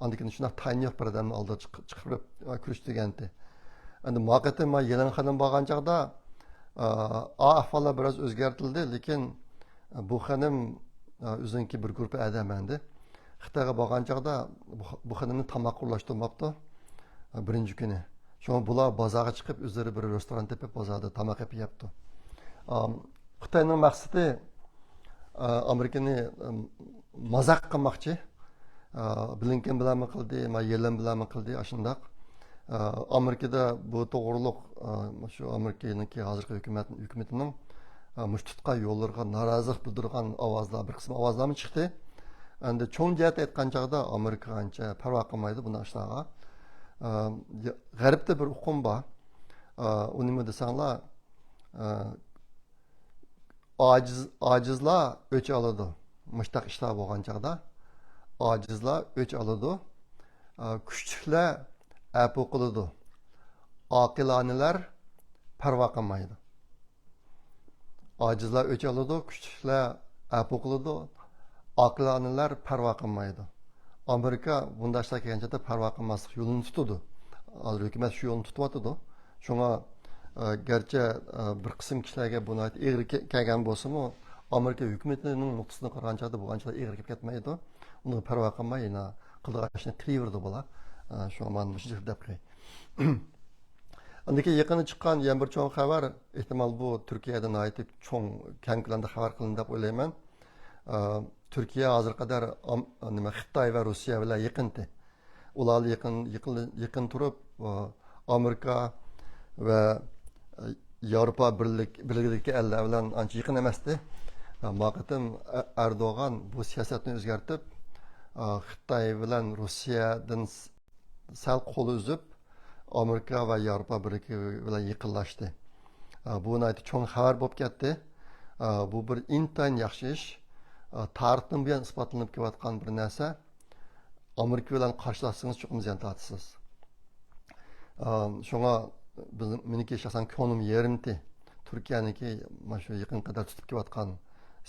Ondan keyin shunday tayinyoq bir odamni oldiga chiqib kurishdigandi. Endi muvaqqatan men Yelen xonim borgan chog'da ahvollar biroz o'zgartirildi, lekin bu xonim o'ziniki bir guruh odam endi. Xitoyga borgan chog'da bu xonimni tamoq urlashtirmabdi birinchi kuni. Shunga bular bozorga chiqib o'zlari bir restoran tepib bozorda tamoq yeb yeyapti. Xitoyning maqsadi Amerikani mazaq qilmoqchi. Blinken bilan mi qildi, Yellen bilan mi qildi, shundoq. Amerikada bu to'g'riliq shu Amerikaniki hozirgi hukumatining mushtutqa yo'llarga norozilik bildirgan ovozlar, bir qism ovozlar chiqdi. Endi cho'ng jihat aytgan chog'da Amerika ancha parvo qilmaydi buni ishlarga. G'arbda bir uqum bor. Uni nima desanglar, ojizlar o'ch oladi. Mushtaq ishlar bo'lgan chog'da ojizlar o'ch oladi. Kuchliklar apu qiladi. Oqilonalar parvo qilmaydi. Ojizlar o'ch oladi, kuchliklar apu qiladi. Oqilonalar parvo qilmaydi. Amerika bunday ishlar kelgancha parvo qilmaslik yo'lini tutadi. Hozir hukumat shu yo'lni tutyapti. Shunga garchi bir qism kishilarga buni egri kelgan bo'lsa-mu, Amerika hukumatining nuqtasidan qaragancha bu ancha egri kelib ketmaydi. Uni parvo qilmay, qildigan ishni qilaverdi bular. Shu men mushuk deb qo'y. Andaki yaqinda chiqqan yana bir cho'ng xabar, ehtimol bu Turkiyadan aytib cho'ng keng ko'lamda xabar qilindi deb o'ylayman. Turkiya hozir qadar Xitoy va Rossiya bilan yaqinti. Ular yaqin turib Amerika va Yevropa birligidagi ellar bilan ancha yaqin emasdi. Muvaqqatan Erdo'g'an bu siyosatni o'zgartib, Xitoy bilan Rossiyadan sal qo'l uzib, Amerika va Yevropa birligi bilan yaqinlashdi. Bu nayt cho'ng xabar bo'lib ketdi. Bu bir intayin yaxshi ish. Tarixdan buyon isbotlanib kelayotgan bir narsa. Amerika bilan qarshilashsangiz cho'qim ziyon tortasiz. Shunga meniki shaxsan ko'nglim yerimdi. Turkiyaniki mana shu yaqin qadar tutib kelayotgan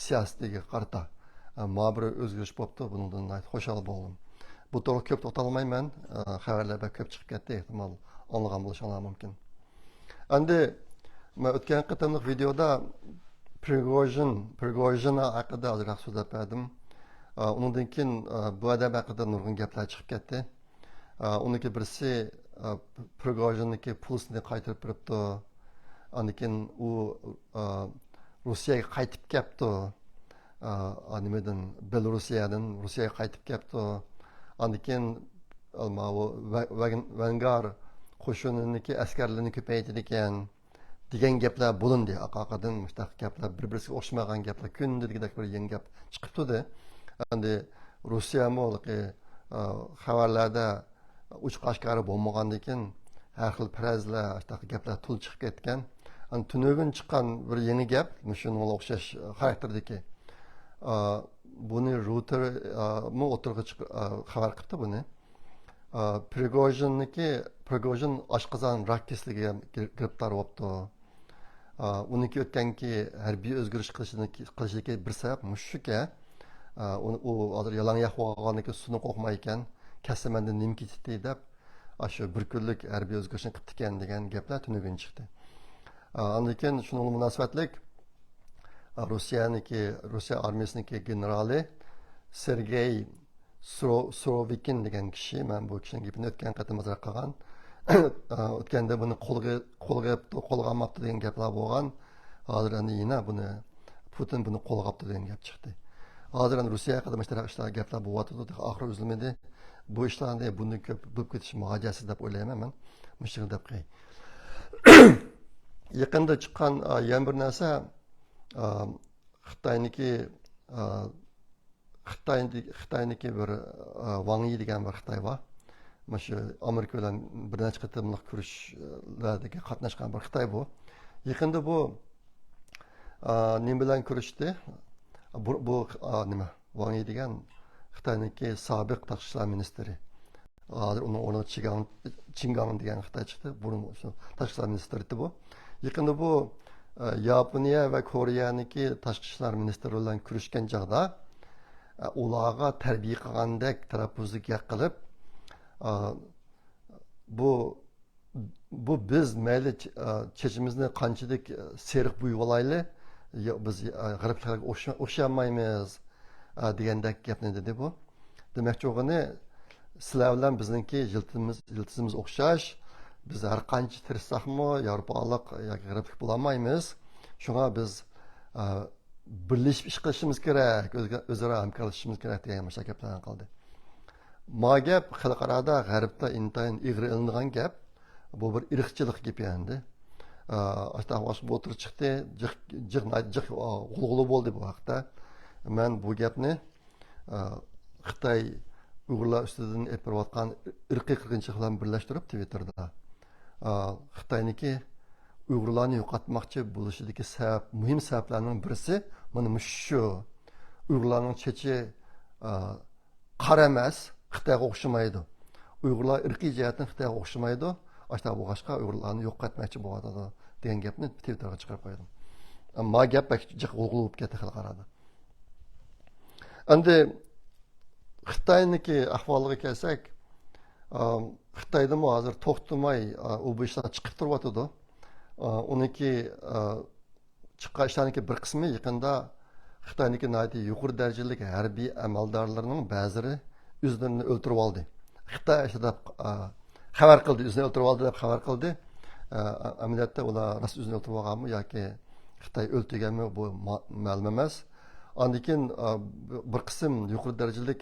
siyosatiga qarata ma'bir o'zgarish bo'libdi. Bundan xushal bo'ldim. Bu to'g'ri ko'p to'xtalmayman. Xabarlarda ko'p chiqib ketdi, ehtimol anlagan bo'lishingiz mumkin. Endi men o'tgan qatimliq videoda Prigozhin haqida ozroq so'zlab berdim. Undan keyin bu odam haqida nurg'un gaplar chiqib ketdi. Uniki birisi Prigozhinniki pulini qaytarib beribdi. Undan keyin u Rossiyaga qaytib kelibdi. Nimadan Rossiyaga qaytib kelibdi. Undan keyin Vangar qo'shininiki askarlarini ko'paytirdi ekan degan gaplar bo'lindi. Aqaqadan mushtaq gaplar bir-biriga o'xshamagan gaplar kundalik bir yangi gap chiqib turdi. Endi Rossiya mo'lqi xabarlarda uch qashqari bo'lmagandan keyin har xil farazlar, mushtaq gaplar tul chiqib ketgan. Tunugun chiqqan bir yangi gap, shunga o'xshash xarakterdagi. Buni Reuters mu o'tirg'i xabar qildi buni. Prigozhin oshqozon rak kasaliga giribtor bo'libdi. Uniki o'tganki harbiy o'zgarish qilishiga bir sabab mushuka. U hozir yalangoyoq bo'lganligi suni qo'rqmay ekan, kasamanda nima ketdi deb, shu bir kunlik harbiy o'zgarishni qilib ekan degan gaplar tunugun chiqdi. Undan keyin shunga munosabatlik Rossiya armiyasiniki generali Sergey Surovikin degan kishi, men bu kishining gapini o'tgan qatim nazar qilgan. O'tganda buni qo'lga olmabdi degan gaplar bo'lgan. Hozir endi yana buni Putin buni qo'lga olibdi degan gap chiqdi. Hozir endi Rossiya haqida mashtarak ishlar gaplar bo'lyapti. Oxiri uzilmadi. Bu ishlarni bundan ko'p bo'lib ketish mojasi deb o'ylayman men. Mushkil deb qo'y. Yaqinda chiqqan yana bir narsa Xitoyniki bir Wang Yi degan bir Xitoy bor. Maşı Amerika bilan bir necha qatimliq kurashlardagi qatnashgan bir Xitoy bu. Yaqinda bu nima bilan kurashdi? Bu nima? Wang Yi degan Xitoyniki sobiq tashqi ishlar ministri. Hozir uning o'rniga Chingang degan Xitoy chiqdi. Burun shu tashqi ishlar ministri bu. Yaqinda bu Yaponiya va Koreyaniki tashqi ishlar ministri bilan kurashgan chog'da ularga tarbiya qilgandek taraffuzlik qilib bu biz mayli chechimizni qanchalik seriq buyib olayli biz g'arblarga o'xshamaymiz degandek gapni dedi bu. Demakchi o'g'ini sizlar bilan bizniki yiltizimiz o'xshash. Biz har qancha tirishsakmi yevropalik yoki g'arblik bo'lolmaymiz. Shunga biz birlashib ish qilishimiz kerak, o'zaro hamkorlashishimiz kerak degan gaplarni qildi. Ma gap xalqarada g'arbda intayin ig'ir ilingan gap. Bu bir irqchilik gapi endi. Asta bu o'tirib chiqdi, jiq g'ulg'uli bo'ldi bu haqda. Men bu gapni Xitoy Uyg'urlar ustidan aytayotgan irqiy qirg'inchilik bilan birlashtirib Twitterda Xitoyniki Uyg'urlarni yo'qotmoqchi bo'lishidagi muhim sabablarning birisi mana shu Uyg'urlarning chechi qara emas, Xitoyga o'xshamaydi. Uyg'urlar irqiy jihatdan Xitoyga o'xshamaydi. Ashta bu boshqa Uyg'urlarni yo'qotmoqchi bo'ladi degan gapni Twitterga chiqarib qo'ydim. Ammo gap jiq g'ulg'ulib ketdi xalqarada. Endi Xitoyniki ahvoliga kelsak, Xitoyda hozir to'xtamay u bu ishlar chiqib turyotdi. Uniki chiqqan ishlarniki bir qismi yaqinda Xitoyniki yuqori darajali harbiy amaldorlarning ba'zilari o'zlarini o'ltirib oldi. Xitoy ishida xabar qildi, o'zini o'ltirib oldi deb xabar qildi. Amaliyotda ular rost o'zini o'ltirib olganmi yoki Xitoy o'ltirganmi bu ma'lum emas. Ondan keyin bir qism yuqori darajali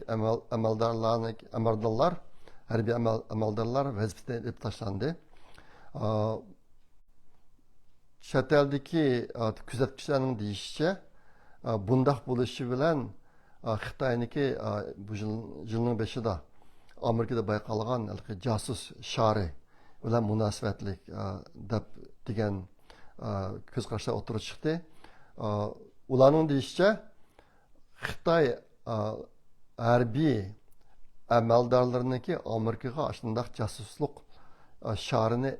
amaldorlar, harbiy amaldorlar vazifadan olib tashlandi. Chet eldagi kuzatuvchilarning deyishicha, bundaq bo'lishi bilan Xitoyniki bu yilning 5'ida Amerikada bayqalgan jasus shari bilan munosabatlik deb degan ko'z qarashlar o'tirib chiqdi. Ularning deyishicha, Xitoy harbiy amaldorlarniki Amerikaga shunday jasuslik sharini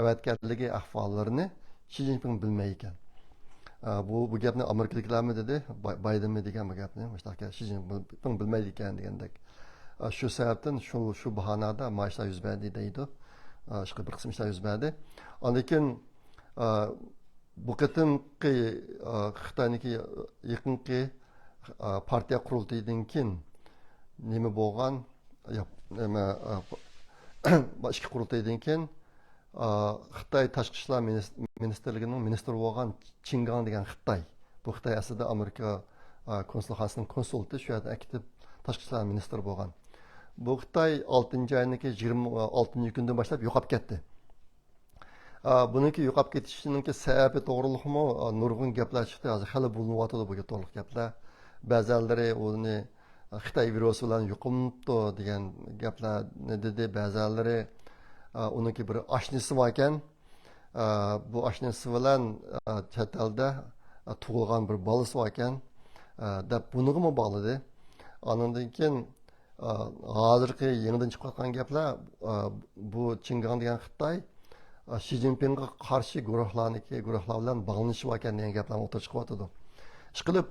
avatganligi ahvollarini Xi Jinping bilmay ekan. Bu gapni Amerikadagilarmi dedi, Baydenmi degan bu gapni, mustaqil Xi Jinping bilmaydi ekan degandek. Shu sababdan shu bahonada ishlar yuz berdi deydi. Shu bir qism ishlar yuz berdi. Ondan keyin bu qatimki Xitoyniki yaqinki partiya qurultiyidan keyin nima bo'lgan? Nima boshqa qurultiyidan keyin Xitoy tashqi ishlar ministrligining ministri bo'lgan Chingang degan Xitoy. Bu Xitoy aslida Amerika konsulxonasining konsulti, shu yerda aktiv tashqi ishlar ministri bo'lgan. Bu Xitoy 6-oyniki 26-kundan boshlab yo'qolib ketdi. Buniki yo'qolib ketishining sababi to'g'riliqmi? Nurg'un gaplar chiqdi. Hozir hali bo'linyapti bu to'liq gaplar. Ba'zilari uni Xitoy virusi bilan yuqumdi degan gaplarni dedi. Ba'zilari uniki bir oshnisi bor ekan. Bu oshnisi bilan chet elda tug'ilgan bir bolasi bor ekan. Deb bunigami bog'ladi. Ondan keyin hozirgi yangidan chiqayotgan gaplar bu Chingang degan Xitoy Xi Jinpingga qarshi guruhlar bilan bog'lanishi bor ekan degan gaplarni o'tirib chiqyapti. Ishqilib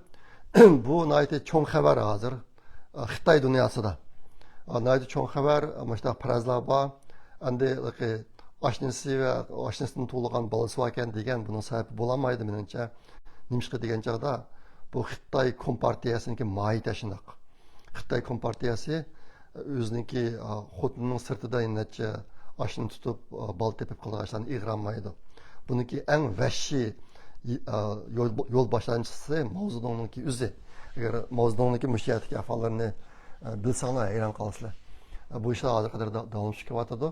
bu nayte cho'ng xabar hozir Xitoy dunyosida. Nayte cho'ng xabar, mana parazlar bor. Endi oshnasi va oshnasidan tug'ilgan bolasi bor ekan degan buning sababi bo'lolmaydi menimcha. Nimishqa degan chog'da bu Xitoy kompartiyasiniki mohiyati shundoq. Xitoy kompartiyasi o'ziniki xotinining sirtida necha oshni tutib bal tepib qilgan ishlarni ig'ramaydi. Buniki eng vahshiy yo'l boshlanchisi Mao Zedong'niki o'zi. Agar Mao Zedong'niki mushiyatdagi ahvollarni bilsanglar hayron qolasizlar. Bu ishlar hozir qadar davom etib ketyapti.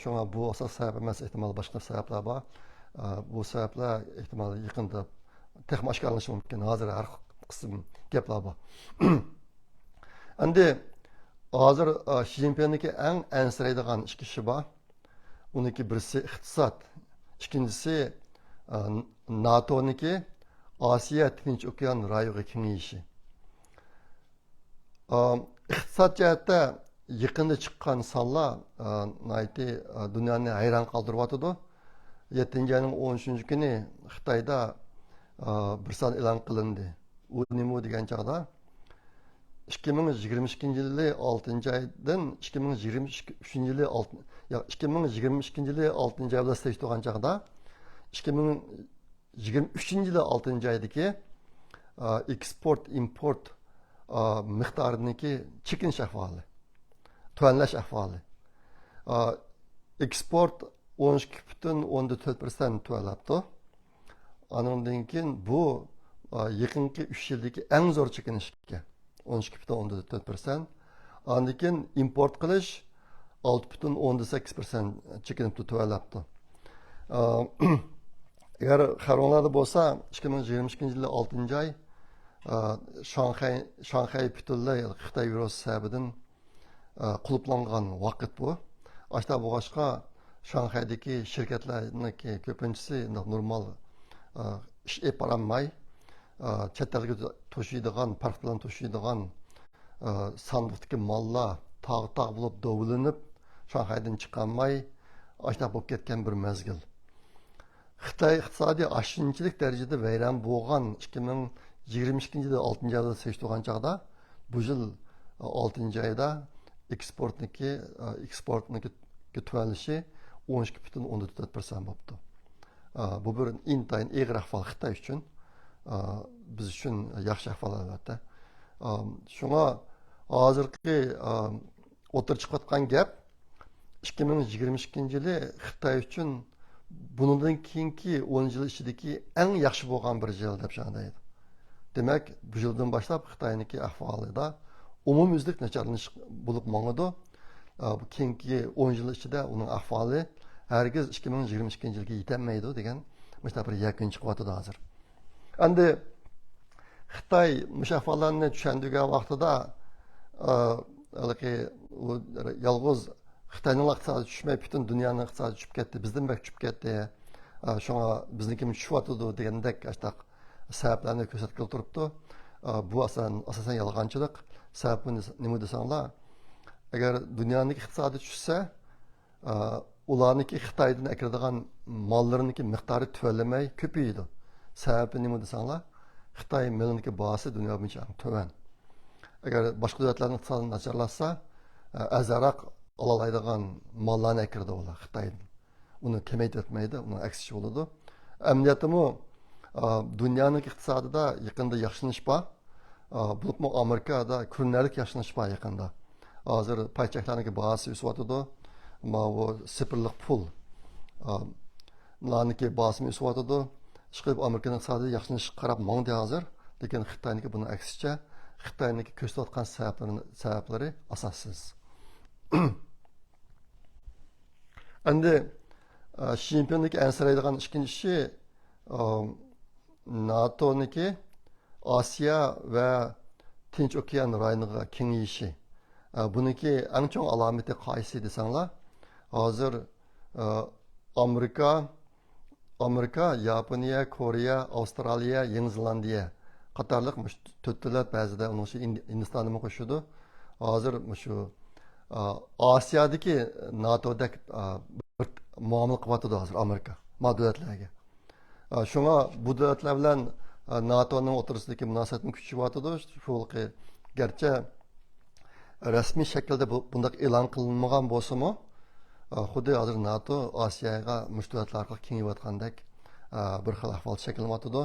Shunga bu asos sabab emas, ehtimol boshqa sabablar bor. Bu sabablar ehtimol yaqinda texnik oshkorlanishi mumkin. Hozir har qism gaplar bor. Endi hozir Xi Jinpingniki eng ansiraydigan ikki kishi bor. Uniki birisi iqtisod, ikkinchisi NATO'niki Osiyo Tinch okean rayogi kengayishi. İqtisad jihatda yaqinda chiqqan sonlar dunyoni hayron qoldiryapti. 7 ayning 13 kuni Xitoyda bir son e'lon qilindi. U nima degan chog'da 2022 yili 6-oydan 2023 yili 2022 yili 6-oyda seçtiğin çağda 2023 yili 6-oydagi eksport import miqdoridagi chekinish ahvoli, tuvanlash ahvoli. Eksport 12,4% tuvalabdi. Anından keyin bu yaqinqi 3 yildagi eng zo'r chekinishga 12,4%. Andan keyin import qilish 6,8% chekinib tuvalabdi. Agar xaronlarda bo'lsa 2022 yili 6-oy Şanghay butunlay Xitoy virusi sababidan quluplangan vaqt bu. Ashta bo'lg'achqa Şanghaydagi shirkatlarniki ko'pinchisi normal ish olib borolmay chet elga to'shiydigan, park bilan to'shiydigan sandiqdagi mollar tog' bo'lib dovilinib Şanghaydan chiqolmay ashta bo'lib ketgan bir mezgil. Xitoy iqtisodiy aşınçılık darajada vayron bo'lgan 2022 yili 6-oyda seçtiğin çağda bu yıl 6-oyda eksportniki tuvalişi 12,4% bo'ldi. Bu bir intayin ig'ir ahvol Xitoy uchun, biz uchun yaxshi ahvol albatta. Shunga hozirgi o'tirib chiqayotgan gap 2022 yili Xitoy uchun bundan keyingi 10 yil ichidagi eng yaxshi bo'lgan bir yil deb shundaydi. Demak, bu yildan boshlab Xitoyniki ahvolida umumyuzlik nacharlanish bo'lib mangadi. Bu keyingi 10 yil ichida uning ahvoli hargiz 2022 yilga yetolmaydi degan mana bir yakun chiqyapti hozir. Endi Xitoy mushaffalarni tushundigan vaqtida yolg'iz Xitoyning iqtisodi tushmay butun dunyoning iqtisodi tushib ketdi, bizdan bak tushib ketdi. Shunga bizniki tushyapti degandek ashtaq sabablarni ko'rsatib turibdi. Bu asosan yolg'onchilik. Sababi nima desanglar, agar dunyoning iqtisodi tushsa, ularniki Xitoydan kiradigan mollarniki miqdori tuvallamay ko'payadi. Sababi nima desanglar, Xitoy millioniki bahosi dunyo bo'yicha tuvan. Agar boshqa davlatlarning iqtisodini nacharlashsa, azaraq olalaydigan mollarni kirdi ular Xitoydan. Uni kamaytirmaydi, uni aksicha bo'ladi. Amniyatimi dunyoning iqtisodida yaqinda yaxshilanish bor. Bulutmu Amerikada ko'rinarli yaxshilanish bor yaqinda. Hozir paychaklarniki bahosi o'syapti. Bu sifirlik pul larniki bahosi o'syapti. Chiqib Amerikaning iqtisodi yaxshilanish qarab mangdi hozir. Lekin Xitoyniki buni aksicha, Xitoyniki ko'rsatayotgan sabablari asossiz. Endi Xi Jinpingniki ansiraydigan ikkinchi ishi NATO'niki Osiyo va Tinch okean rayoniga kengayishi. Buniki eng chong alomati qaysi desanglar, hozir Amerika, Yaponiya, Koreya, Avstraliya, Yangi Zelandiya qatorliq to'rt davlat ba'zida uning Hindistonni qo'shadi. Hozir shu Osiyodagi NATO'dagi bir muomala qilyapti hozir Amerika davlatlarga. Shunga bu davlatlar bilan NATO'ning o'rtasidagi munosabatni kuchaytirdi. Shu garchi rasmiy shaklda bunday e'lon qilinmagan bo'lsa-mu, xuddi hozir NATO Osiyoga mushtovatlarga kengayotgandek bir xil ahvol shakllanyapti.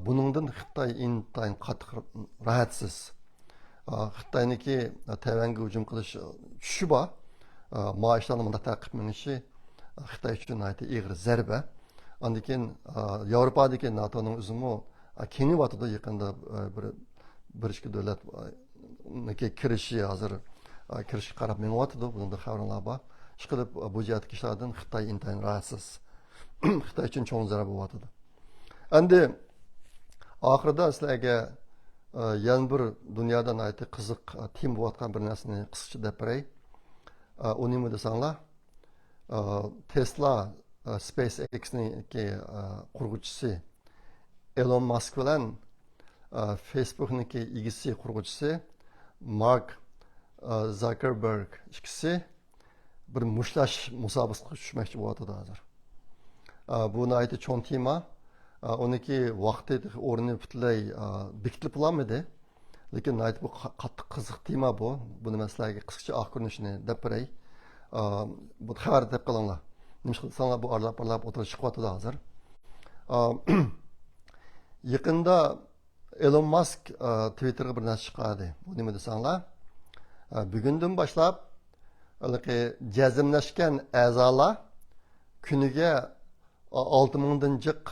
Buningdan Xitoy intayin qattiq rahatsiz. Xitoyniki Tayvanga hujum qilish tushi bor. Maoshlarni bunday taqib minishi Xitoy uchun ig'ir zarba. Ondan keyin Yevropadagi NATOning o'zimi kengayotdi yaqinda bir ikki davlatniki kirishi hozir kirishga qarab menyapti. Bunda xabarlar bor. Chiqib bu jihatdagi ishlardan Xitoy intayin rahatsiz. Xitoy uchun cho'ng zarba bo'lyapti. Endi oxirida sizlarga Yana bir dunyodan aytib qiziq tim bo'layotgan bir narsani qisqacha deb beray. U nima desanglar, Tesla SpaceX'ning qurg'uvchisi Elon Musk bilan Facebook'ning egisi qurg'uvchisi Mark Zuckerberg ikkisi bir mushtlash musobaqasiga tushmoqchi bo'lyapti hozir. Buni aytib cho'ng tema. Oniki vaqti o'rni butunlay bekitilib bo'lmadi. Lekin aytib bu qattiq qiziq tema bu. Buni men sizlarga qisqacha oq ko'rinishini deb beray. Bu xabar deb qilinglar. Nima qilsanglar bu aralab o'tirib chiqyapti hozir. Yaqinda Elon Musk Twitter'ga bir narsa chiqardi. Bu nima desanglar? Bugundan boshlab jazmlashgan a'zolar kuniga 6000 jiq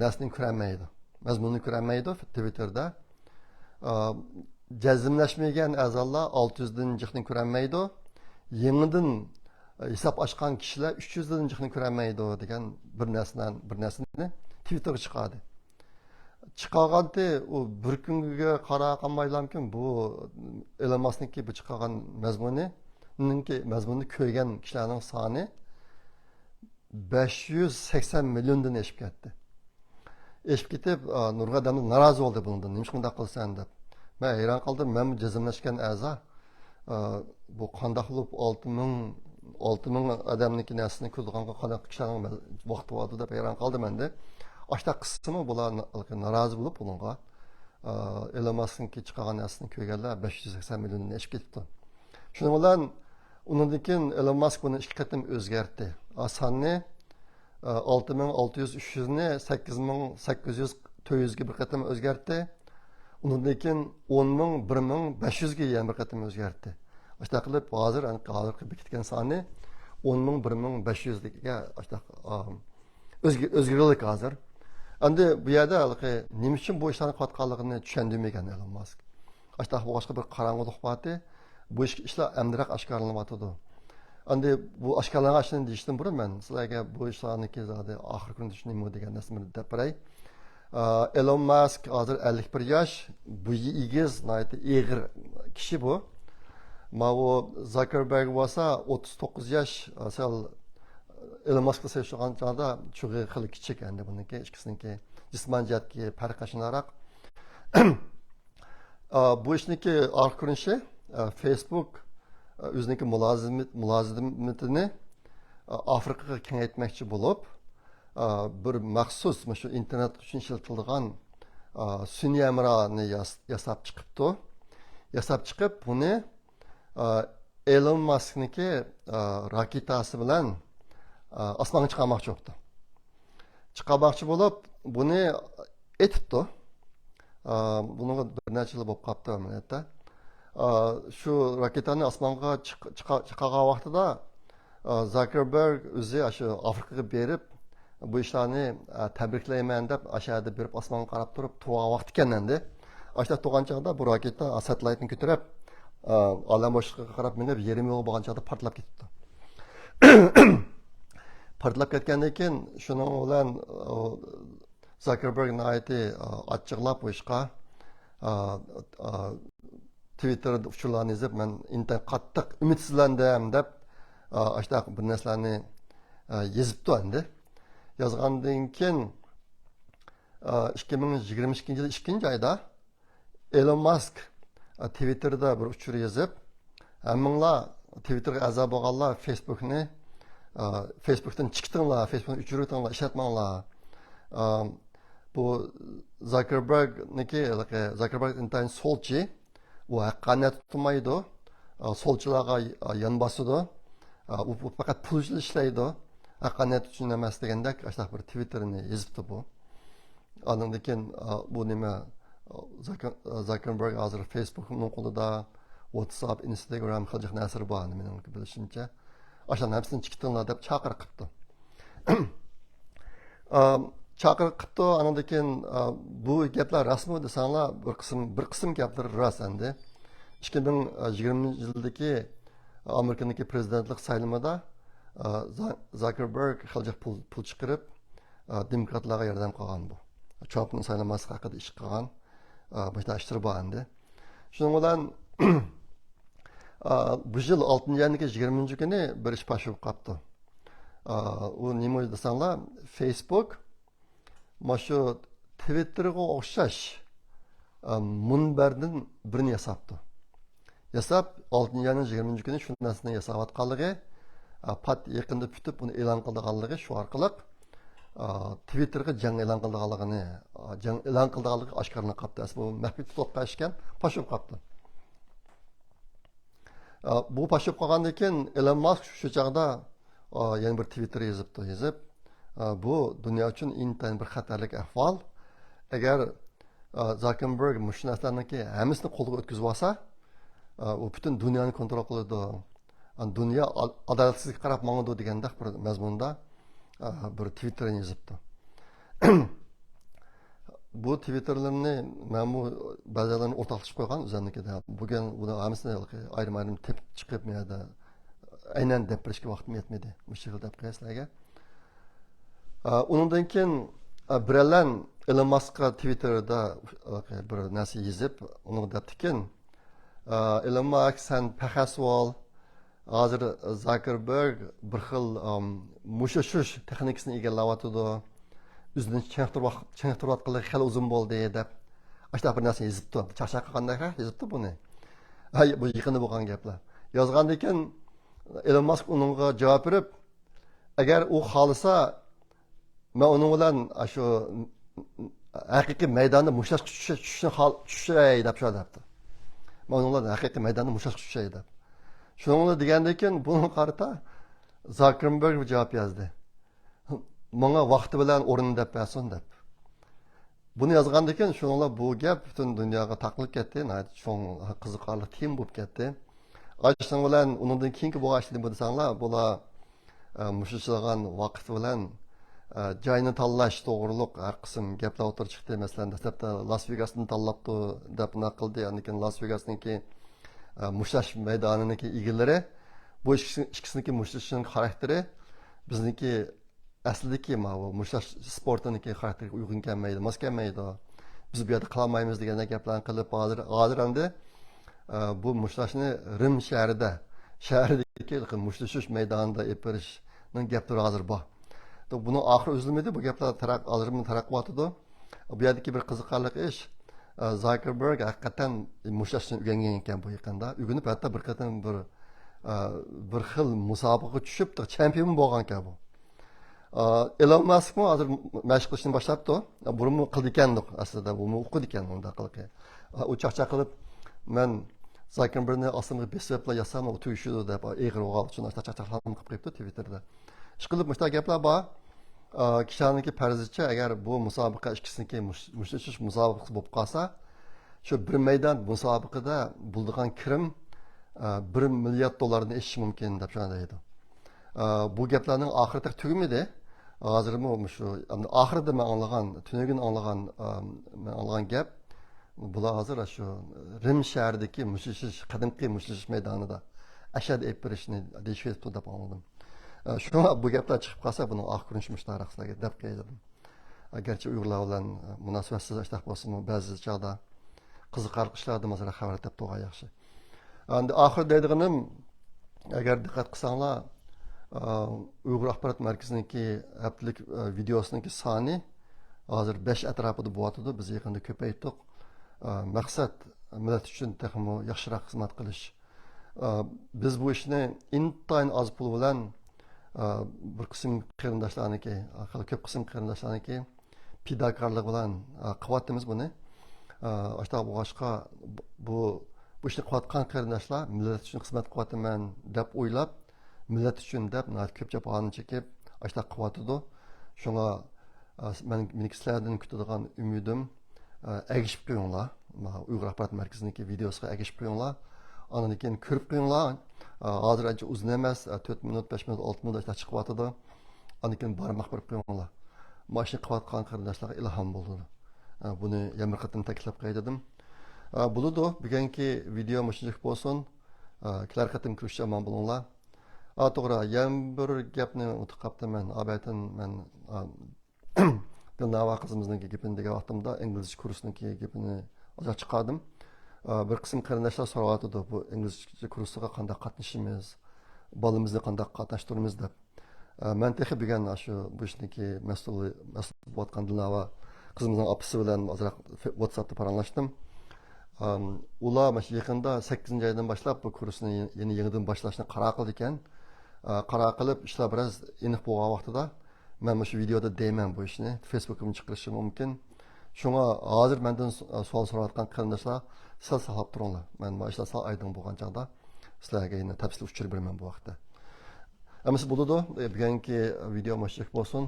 narsani ko'rolmaydi. Mazmunni ko'rolmaydi Twitter'da. Jazmlashmagan a'zolar 600 dan jiqni ko'rolmaydi. Yangidan hisob ochgan kishilar 300 dan jiqni ko'rolmaydi degan bir narsani Twitter'ga chiqardi. Chiqarganda u bir kunga qarab qolmaylarmikin bu Elon Musk'niki bu chiqargan mazmunni ko'rgan kishilarning soni 580 milyondan oshib ketdi. Oshib ketib, nurg'a odamlar norozi bo'ldi bundan. Nima shunday qilsan deb. Men hayron qoldim. Men jazmlashgan a'zo bu qanday qilib 6000 odamniki narsani ko'rganga qanday kishilarning vaqti bo'ldi deb hayron qoldim endi. Ashta qismi bular norozi bo'lib bunga Elon Musk'niki chiqargan narsani ko'rganlar 580 milliondan oshib ketibdi. Shuning bilan undan keyin Elon Musk buni ikki qatim o'zgartdi. Sonni 6600 300 ni 8800 400 ga bir qatim o'zgartdi. Undan keyin 10000 1500 ga yana bir qatim o'zgartdi. Ashta qilib hozir bekitgan sonni 10000 1500 ga ashta o'zgarlik hozir. Endi bu yerda nima uchun bu ishlarni qilayotganligini tushundirmagan Elon Musk. Ashta boshqa bir qorong'ulik bordi. Bu ishlar amdiroq oshkorlanyapti. Endi bu oshkorlanishini deyishdan burun men sizlarga bu ishlarni kezadi oxirgi kunda nima degan narsani deb beray. Elon Musk hozir 51 yosh, bu egiz, eg'ir kishi bu. Mao Zuckerberg bo'lsa 39 yosh, asal Elon Musk'la sevishgan chog'da cho'g'i xil kichik endi buniki ikkisiniki jismoniy jihatga farq qilishnaroq. Bu ishniki oxirgi ko'rinishi Facebook o'ziniki mulozimatini Afrikaga kengaytmoqchi bo'lib, bir maxsus shu internet uchun ishlatilgan sun'iy kameralarni yasab chiqibdi. Yasab chiqib, buni Elon Musk'niki raketasi bilan osmonga chiqarmoqchi bo'ldi. Chiqarmoqchi bo'lib, buni etibdi. Bunga bir necha yil bo'lib qolibdi amaliyotda. Shu raketani osmonga chiqargan vaqtida Zuckerberg o'zi shu Afrikaga berib, bu ishlarni tabriklayman deb ashada berib osmonga qarab turib tug'an vaqt ekan endi. Ashta tug'an chog'da bu raketa satellitni ko'tarib, olam boshligiga qarab minib, yarim yo'l bo'lgan chog'da portlab ketdi. Portlab ketgandan keyin shuning bilan Zuckerberg achchiqlab bu ishga Twitter'da uchurlarni yozib, men internet qattiq umidsizlandim deb ashta bir narsalarni yozibdi endi. Yozgandan keyin 2022 yil 2-oyda Elon Musk Twitter'da bir uchur yozib, hammanglar Twitter'ga a'zo bo'lganlar Facebook'dan chiqtinglar, Facebook'ni o'chirtinglar, ishlatmanglar. Bu Zuckerberg intayin solchi, u haqqoniyat tutmaydi, solchilarga yon bosadi, u faqat pul uchun ishlaydi, haqqoniyat uchun emas degandek, ashta bir Twitter'ni yozibdi bu. Ondan keyin bu nima Zuckerberg hozir Facebook'ning qo'lida, WhatsApp, Instagram qiljiq narslar bor, mening bilishimcha. Aşağıdan hepsini çıktığında deb chaqiriq qilibdi. Chaqiriq qilibdi, andan keyin bu gaplar rasmi desanglar bir qism gaplar rost endi. 2020-yildagi Amerikaniki prezidentlik saylovida Zuckerberg xiljiq pul chiqarib demokratlarga yordam qilgan bu. Trumpning saylanmasi haqida ish qilgan. başta işleri bağındı. Şunun olan bu yıl 6. ayındaki 20. günü bir iş başlık kaptı. O neymiş desanlar Facebook, şu Twitter'a okşaş munberden birini yasaptı. Yasap 6. ayının 20. günü şundan yasavatqanlığı pat yakında pütüp bunu e'lon qilganligi shu orqali Twitterga jang e'lon qilganligi oshkorlanib qoldi. Bu maxfiy tutib ekan, pashib qoldi. Bu pashib qolgandan keyin Elon Musk shu chog'da yana bir Twitter yozib bu dunyo uchun intayin bir xatarlik ahvol. Agar Zuckerberg shu narsalarniki hammasini qo'lga o'tkazib olsa, u butun dunyoni kontrol qiladi. Dünya adaletsizlik qarab mаңды deganda bir mazmunda bir Twitter'ni yozibdi. Bu Twitter'larni men bu ba'zilarni o'rtoqlashib qo'ygan o'zimnikida. Bugun buni hammasini ayrim tepib chiqib menda aynan deb berishga vaqtim yetmadi. Mushkil deb qo'yasizlarga. Undan keyin birallan Elon Musk'a Twitter'da bir narsa yozib, uni debdikin Elon Musk sen paxasvol hozir Zuckerberg bir xil mushishish texnikasini egallayotdi. O'zini chiniqtirayotganligi xel uzun bo'ldi deb ashta bir narsa yozibdi. Charchab qolganda yozibdi buni. Bu yaqinda bo'lgan gaplar. Yozgandan keyin Elon Musk uningga javob berib, agar u xohlasa men uning bilan shu haqiqiy maydonda mushlash tushay deb so'rabdi. Men uning bilan haqiqiy maydonda mushlash tushay deb. Şunu degandan keyin buni qarata Zuckerberg javob yozdi. Menga vaqti bilan o'rin deb bersin deb. Buni yozgandan keyin shuninglar bu gap butun dunyoga taqilib ketdi. Cho'ng qiziqarli tem bo'lib ketdi. Ashun bilan undan keyingi bo'lganini bilsanglar, bular mushishilgan vaqt bilan joyni tanlash to'g'riliq har qism gaplar o'tirib chiqdi. Masalan, dastlabda Las Vegasni tanlabdi deb naqildi. Ya'ni Las Vegasniki mushlash maydonidagi egalari bu ikkisiniki mushlashning xarakteri bizniki aslidagi mushlash sportiniki xarakteriga uyg'un kelmaydi, mos kelmaydi. Biz bu yerda qilolmaymiz degan gaplarni qilib hozir endi bu mushlashni Rim shahridagi mushlash maydonida epirishning gaplari hozir bor. Buni oxiri uzilmadi, bu gaplar taraqqiyot etdi. Bu yerdagi bir qiziqarli ish Zuckerberg hakikaten mushlashni o'rgangan ekan bu yaqinda. O'rganib hatto bir qatam bir xil musobaqaga tushib, champion bo'lgan ekan bu. Elon Musk mu hozir mashq qilishni boshlabdi. Burun qildi ekan aslida, bu o'qidi ekan unda qilib. U chaqchaq qilib, men Zuckerbergni aslında besibla yasam, o tuyuşudu deb eg'ir o'g'al uchun chaqchaqlarni qilib qo'yibdi Twitterda. Ishqilib mushta gaplar bor. Kishaniki farzicha agar bu musobaqa ikkisiniki mushlash musobaqasi bo'lib qolsa, shu bir maydon musobaqada bo'lgan kirim $1 milliard eshishi mumkin deb deydi. Bu gaplarning oxirida tugmadi. Hozirmi shu oxirida men anglagan gap bular hozir shu Rim shahridagi qadimgi mushlash maydonida ashad epirishni deyishdi deb angladim. Şuna bu gaplar chiqib qolsa, buning oxir ko'rinishi tarixchilarga deb qo'ydim. Agarchi Uyg'urlar bilan munosabatsiz ishtaq bo'lsa-mu, ba'zi chog'da qiziqarli ishlardan masalan xabar topib qo'ygan yaxshi. Endi oxir deydiganim, agar diqqat qilsanglar, Uyg'ur axborot markaziniki haftalik videosiniki soni hozir 5 atrofida bo'yotdi. Biz yaqinda ko'paytirdik. Maqsad millat uchun texmo yaxshiroq xizmat qilish. Biz bu ishni intayin oz pul bilan bir qism qarindoshlarniki, ko'p qism qarindoshlarniki fidokorlik bilan qilyapmiz buni. Ashta bo'g'ashqa bu ishni qilayotgan qarindoshlar millat uchun xizmat qilyapman deb o'ylab, millat uchun deb ko'p jaboni chekib ashta qilyapti. Shunga men sizlardan kutadigan umidim agishib qo'yinglar. Uyg'ur axborot markaziniki videosiga agishib qo'yinglar. Ondan keyin ko'rib qo'yinglar. Hozir ancha uzun emas, 4 minut, 5 minut, 6 minut chiqyapti. Ondan keyin barmoq berib qo'yinglar. Mashina qilayotgan qarindoshlarga ilhom bo'ldi. Buni yana bir qatim taklif qildim. Bo'ladi, bugungi video mushunchalik bo'lsin. Kelar qatim ko'rishcha omon bo'linglar. To'g'ri, yana bir gapni unutib qolibman. Abaytan men Dilnava qizimizning gapini degan vaqtimda ingliz kursining gapini Ozak chiqardim. Bir qism qarindoshlar so'rayotdi bu inglizcha kursiga qanday qatnashimiz, bolamizni qanday qatnashtiramiz deb. Men texi bilgan shu bu ishniki mas'ul bo'layotganlar va qizimizning opasi bilan ozroq WhatsAppda paranglashdim. Ular mana yaqinda 8 oydan boshlab bu kursni yangidan boshlashni qaror qildi ekan. Qaror qilib ishlar biroz aniq bo'lgan vaqtida men shu videoda deyman bu ishni Facebook'imga chiqarishi mumkin. Shunga hozir mendan savol so'rayotgan qarindoshlar sal saqlab turinglar. Men bu ishlar sal aydin bo'lgan chog'da sizlarga yana tafsil uchuр beraman bu vaqtda. Ammo bo'ladi. Bugungi video mashq bo'lsin.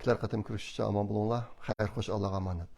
Kelar qatim ko'rishishcha omon bo'linglar. Xayr, xo'sh, Allohga omonat.